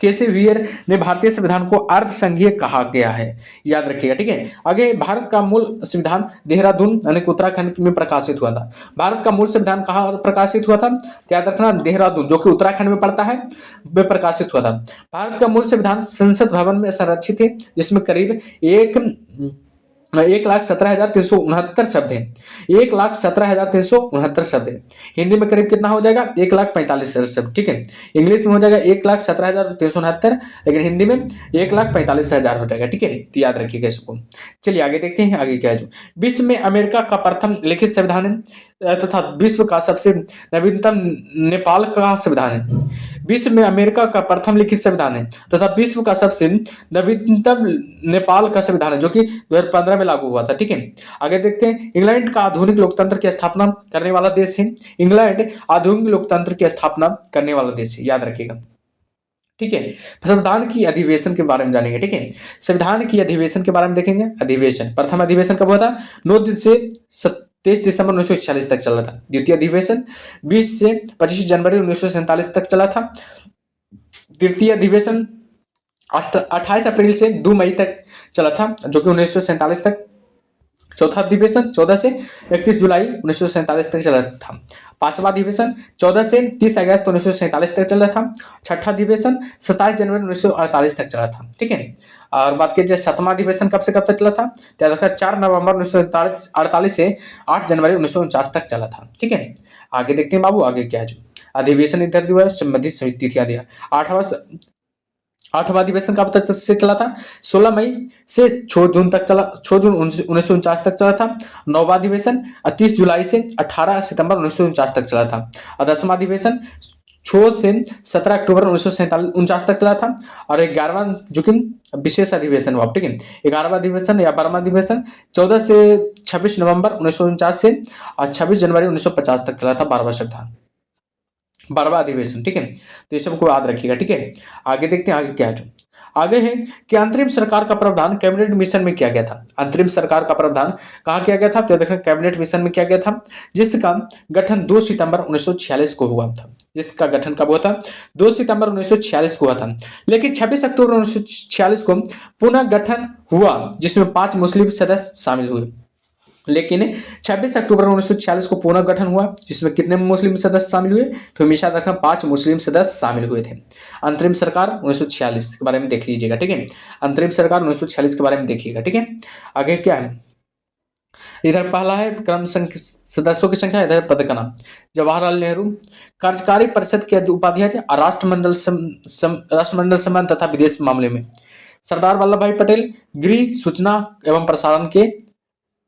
केसी व्हीयर ने भारतीय संविधान को अर्धसंघीय कहा गया है। याद रखिएगा, ठीक है। आगे, भारत का मूल संविधान देहरादून यानी उत्तराखंड में प्रकाशित हुआ था। भारत का मूल संविधान कहाँ प्रकाशित हुआ था? याद रखना, देहरादून, जो कि उत्तराखंड में पड़ता है, में प्रकाशित हुआ था। भारत का मूल संविधान संसद भवन में संरक्षित है, जिसमें करीब 1,17,369 शब्द है। 1,17,369 शब्द है। हिंदी में करीब कितना हो जाएगा? 1,45,000 शब्द, ठीक है। इंग्लिश में हो जाएगा 1,17,369, लेकिन हिंदी में 1,45,000 हो जाएगा, ठीक है। तो याद रखिएगा इसको। चलिए आगे देखते हैं, आगे क्या है। जो विश्व में अमेरिका का प्रथम लिखित संविधान है तथा विश्व का सबसे नवीनतम नेपाल का संविधान है। विश्व में अमेरिका का प्रथम लिखित संविधान है तथा विश्व का सबसे नवीनतम नेपाल का संविधान है, जो कि 2015 में लागू हुआ था, ठीक है। आगे देखते हैं, इंग्लैंड का आधुनिक लोकतंत्र की स्थापना करने वाला देश है। इंग्लैंड आधुनिक लोकतंत्र की स्थापना करने वाला देश है। याद रखिएगा, ठीक है। संविधान की अधिवेशन के बारे में जानेंगे, ठीक है। संविधान की अधिवेशन के बारे में देखेंगे। अधिवेशन, प्रथम अधिवेशन कब हुआ था? 9 से 23 दिसंबर 1946 तक चला था। द्वितीय अधिवेशन 20 से 25 जनवरी 1947 तक चला था। तृतीय अधिवेशन 28 अप्रैल से 2 मई तक चला था, जो कि 1947 तक। चौथा अधिवेशन 14 से 31 जुलाई 1947 तक चला था। पांचवा अधिवेशन 14 से 30 अगस्त 1947 तक चला था। छठा अधिवेशन 27 जनवरी 1948 तक चला था, ठीक है। और बात की जाए सातवां अधिवेशन कब से कब तक चला था? 4 नवंबर 1948 से 8 जनवरी 1949 तक चला था, ठीक है। आगे देखते हैं बाबू, आगे क्या है। जो अधिवेशन इत्यादि हुआ, संबंधित तिथियां दिया। आठवां अधिवेशन कब तक से चला था? 16 मई से 6 जून तक चला, 6 जून 1949 तक चला था। नौवां अधिवेशन 30 जुलाई से 18 सितंबर 1949 तक चला था। और 10वां अधिवेशन 6 से 17 अक्टूबर 1949 तक चला था। और 11वां जो कि विशेष अधिवेशन हुआ, ठीक है। 11वां अधिवेशन या 12वां अधिवेशन 14 से 26 नवंबर 1949 से और 26 जनवरी 1950 तक चला था। 12वां अधिवेशन, ठीक है। तो ये सबको याद रखिएगा, ठीक है। आगे देखते हैं, आगे क्या है। जो आगे है कि अंतरिम सरकार का प्रावधान कैबिनेट मिशन में किया गया था। अंतरिम सरकार का प्रावधान कहाँ किया गया था, तो देखिए कैबिनेट मिशन में किया गया था, जिसका गठन 2 सितंबर 1946 को हुआ था। जिसका गठन कब हुआ था, 2 सितंबर 1946 को हुआ था। लेकिन 26 अक्टूबर 1946 को पुनः गठन हुआ, जिसमें 5 मुस्लिम सदस्य शामिल हुए। लेकिन 26 अक्टूबर 1946 को पुनः गठन हुआ, जिसमें कितने मुस्लिम सदस्य शामिल हुए, तो हमेशा रखना 5 मुस्लिम सदस्य शामिल हुए थे। अंतरिम सरकार 1946 के बारे में देख लीजिएगा, ठीक है। अंतरिम सरकार 1946 के बारे में देखिएगा, ठीक है। आगे क्या है, इधर पहला है क्रम सदस्यों की संख्या, इधर पद का नाम। जवाहरलाल नेहरू कार्यकारी परिषद के उपाध्यक्ष, राष्ट्रमंडल सम्मान तथा विदेश मामले में। सरदार वल्लभ भाई पटेल गृह सूचना एवं प्रसारण के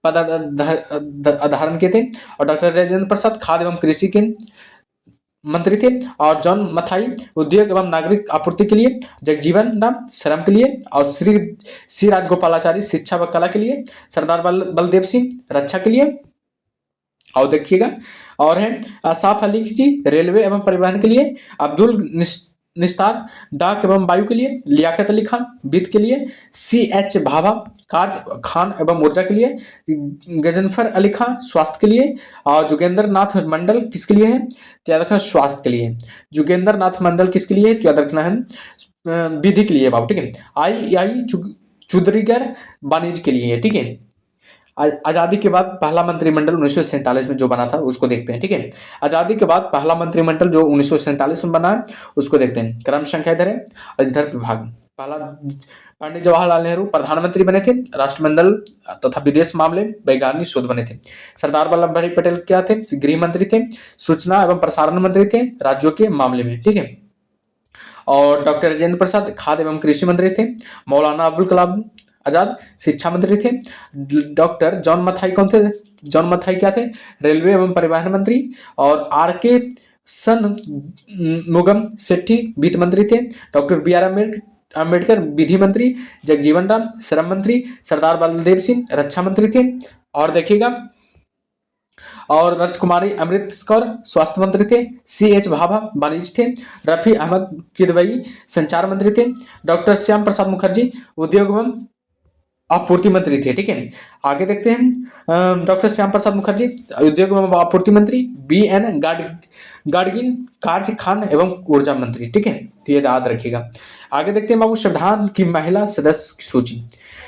पदाधारण के थे। और डॉक्टर राजेंद्र प्रसाद खाद्य एवं कृषि के मंत्री थे। और जॉन मथाई उद्योग एवं नागरिक आपूर्ति के लिए। जगजीवन राम श्रम के लिए। और श्री राजगोपालाचारी शिक्षा व कला के लिए। सरदार बलदेव सिंह रक्षा के लिए। और देखिएगा और है आसाफ अली जी रेलवे एवं परिवहन के लिए। अब्दुल निस्तार डाक एवं वायु के लिए। लियाकत अली खान वित्त के लिए। CH भाभा कार्य खान एवं ऊर्जा के लिए। गजनफर अली खान स्वास्थ्य के लिए। और जोगेंद्र नाथ मंडल किसके लिए है, तो याद रखना स्वास्थ्य के लिए। जोगेंद्र नाथ मंडल किसके लिए है, तो याद रखना है विधि के लिए बाबू, ठीक है। आई चुधरीगर वाणिज्य के लिए है, ठीक है। आजादी के बाद पहला मंत्रिमंडल 1947 में जो बना था उसको देखते हैं, ठीक है। आजादी के बाद पहला मंत्रिमंडल जो 1947 में बना है उसको देखते हैं। क्रम संख्या इधर है और इधर विभाग। पहला पंडित जवाहरलाल नेहरू प्रधानमंत्री बने थे। राष्ट्रमंडल तथा विदेश मामले वैज्ञानिक शोध बने थे। सरदार वल्लभ भाई पटेल क्या थे, गृह मंत्री थे। सूचना एवं प्रसारण मंत्री थे राज्यों के मामले में, ठीक है। और डॉक्टर राजेंद्र प्रसाद खाद्य एवं कृषि मंत्री थे। मौलाना अबुल कलाम आजाद शिक्षा मंत्री थे। डॉक्टर जॉन मथाई कौन थे, जॉन मथाई क्या थे, रेलवे एवं परिवहन मंत्री। और RK मुगम सेठी वित्त मंत्री थे। डॉक्टर BR अम्बेडकर विधि मंत्री। जगजीवन राम श्रम मंत्री। सरदार बलदेव सिंह रक्षा मंत्री थे। और देखिएगा और राजकुमारी अमृतसर स्वास्थ्य मंत्री थे। CH भाभा वाणिज्य थे। रफी अहमद किदवई संचार मंत्री थे। डॉक्टर श्याम प्रसाद मुखर्जी उद्योग एवं आपूर्ति मंत्री थे, ठीक है। आगे देखते हैं डॉक्टर श्याम प्रसाद मुखर्जी उद्योग एवं आपूर्ति मंत्री। BN गाडगिल कार्य खान एवं ऊर्जा मंत्री, ठीक है। तो ये याद रखिएगा। आगे देखते हैं बाबू संविधान की महिला सदस्य सूची।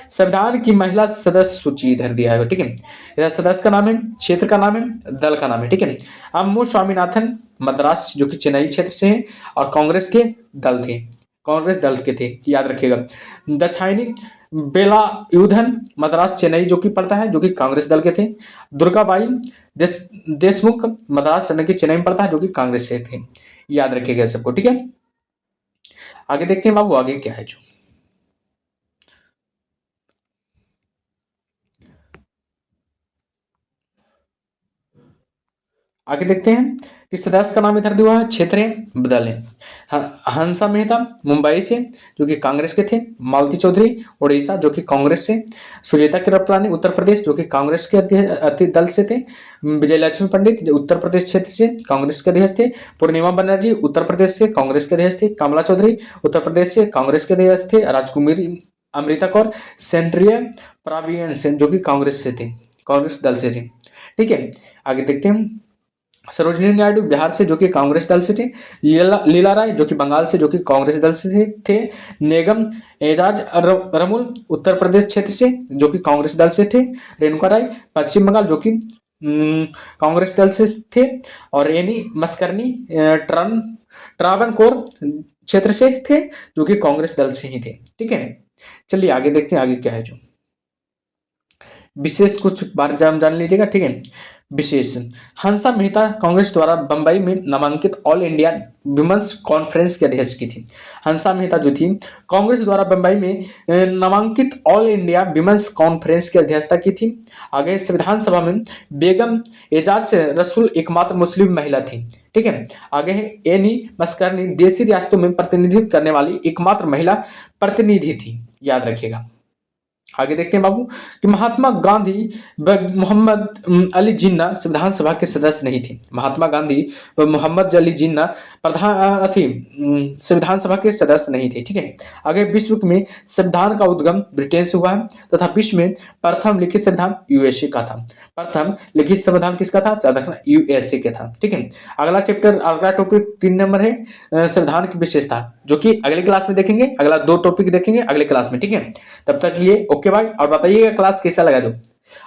संविधान की महिला सदस्य सूची इधर दिया है, ठीक है। इधर सदस्य का नाम है, क्षेत्र का नाम है, दल का नाम है, ठीक है। अम्मू स्वामीनाथन मद्रास जो कि चेन्नई क्षेत्र से हैं और कांग्रेस के दल थे, कांग्रेस दल के थे, याद रखिएगा। दक्षिणी बेलायुधन मद्रास चेन्नई जो कि पड़ता है, जो कि कांग्रेस दल के थे। दुर्गाबाई देशमुख मद्रास चेन्नई में पड़ता है, जो कि कांग्रेस से थे, याद रखिएगा सबको, ठीक है। आगे देखते हैं बाबू आगे क्या है जो आगे देखते हैं कि सदस्य का नाम इधर दिया हुआ है, क्षेत्र है, बदल है। हंसा मेहता मुंबई से जो कि कांग्रेस के थे। मालती चौधरी उड़ीसा जो कि कांग्रेस से। सुजेता कृपलानी उत्तर प्रदेश जो कि कांग्रेस के दल से थे। विजय लक्ष्मी पंडित उत्तर प्रदेश क्षेत्र से कांग्रेस के अध्यक्ष थे। पूर्णिमा बनर्जी उत्तर प्रदेश से कांग्रेस के अध्यक्ष थे। कमला चौधरी उत्तर प्रदेश से कांग्रेस के अध्यक्ष थे। राजकुमारी अमृता कौर सेंट्रिय प्रावियन जो कि कांग्रेस से थे, कांग्रेस दल से थे, ठीक है। आगे देखते हैं सरोजिनी नायडू बिहार से जो कि कांग्रेस दल से थे। लीला राय जो कि बंगाल से जो कि कांग्रेस दल से थे। नेगम एजाज रमुल उत्तर प्रदेश क्षेत्र से जो कि कांग्रेस दल से थे। रेणुका राय पश्चिम बंगाल जो कि कांग्रेस दल से थे। और रेनी मस्करनी ट्रावनकोर क्षेत्र से थे जो कि कांग्रेस दल से ही थे, ठीक है। चलिए आगे देखते हैं आगे क्या है जो विशेष कुछ बार जान लीजिएगा, ठीक है। विशेष हंसा मेहता कांग्रेस द्वारा बंबई में नामांकित ऑल इंडिया विमेंस कॉन्फ्रेंस की अध्यक्ष की थी। हंसा मेहता जो थी कांग्रेस द्वारा बंबई में नामांकित ऑल इंडिया विमेंस कॉन्फ्रेंस की अध्यक्षता की थी। आगे संविधान सभा में बेगम एजाज रसूल एकमात्र मुस्लिम महिला थी, ठीक है। आगे है एनी मस्करनी देशी रियासतों में प्रतिनिधित्व करने वाली एकमात्र महिला प्रतिनिधि थी, याद रखिएगा। आगे देखते हैं बाबू कि महात्मा गांधी व मोहम्मद अली जिन्ना संविधान सभा के सदस्य नहीं थे। महात्मा गांधी व मोहम्मद अली जिन्ना संविधान सभा के सदस्य नहीं थे। ठीक है, आगे विश्व में संविधान का उद्गम ब्रिटेन से हुआ है तथा विश्व में प्रथम लिखित संविधान यूएसए का था। प्रथम लिखित संविधान किसका था? याद रखना, यूएसए का था। ठीक है, अगला चैप्टर, अगला टॉपिक 3 नंबर है संविधान की विशेषता, जो कि अगले क्लास में देखेंगे। अगला 2 टॉपिक देखेंगे अगले क्लास में। ठीक है, तब तक के लिए ओके बाय। और बताइएगा क्लास कैसा लगा जो,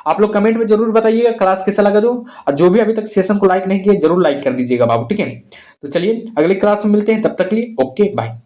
आप लोग कमेंट में जरूर बताइएगा क्लास कैसा लगा जो, और जो भी अभी तक सेशन को लाइक नहीं किया जरूर लाइक कर दीजिएगा बाबू। ठीक है, तो चलिए अगली क्लास में मिलते हैं, तब तक के लिए ओके बाय।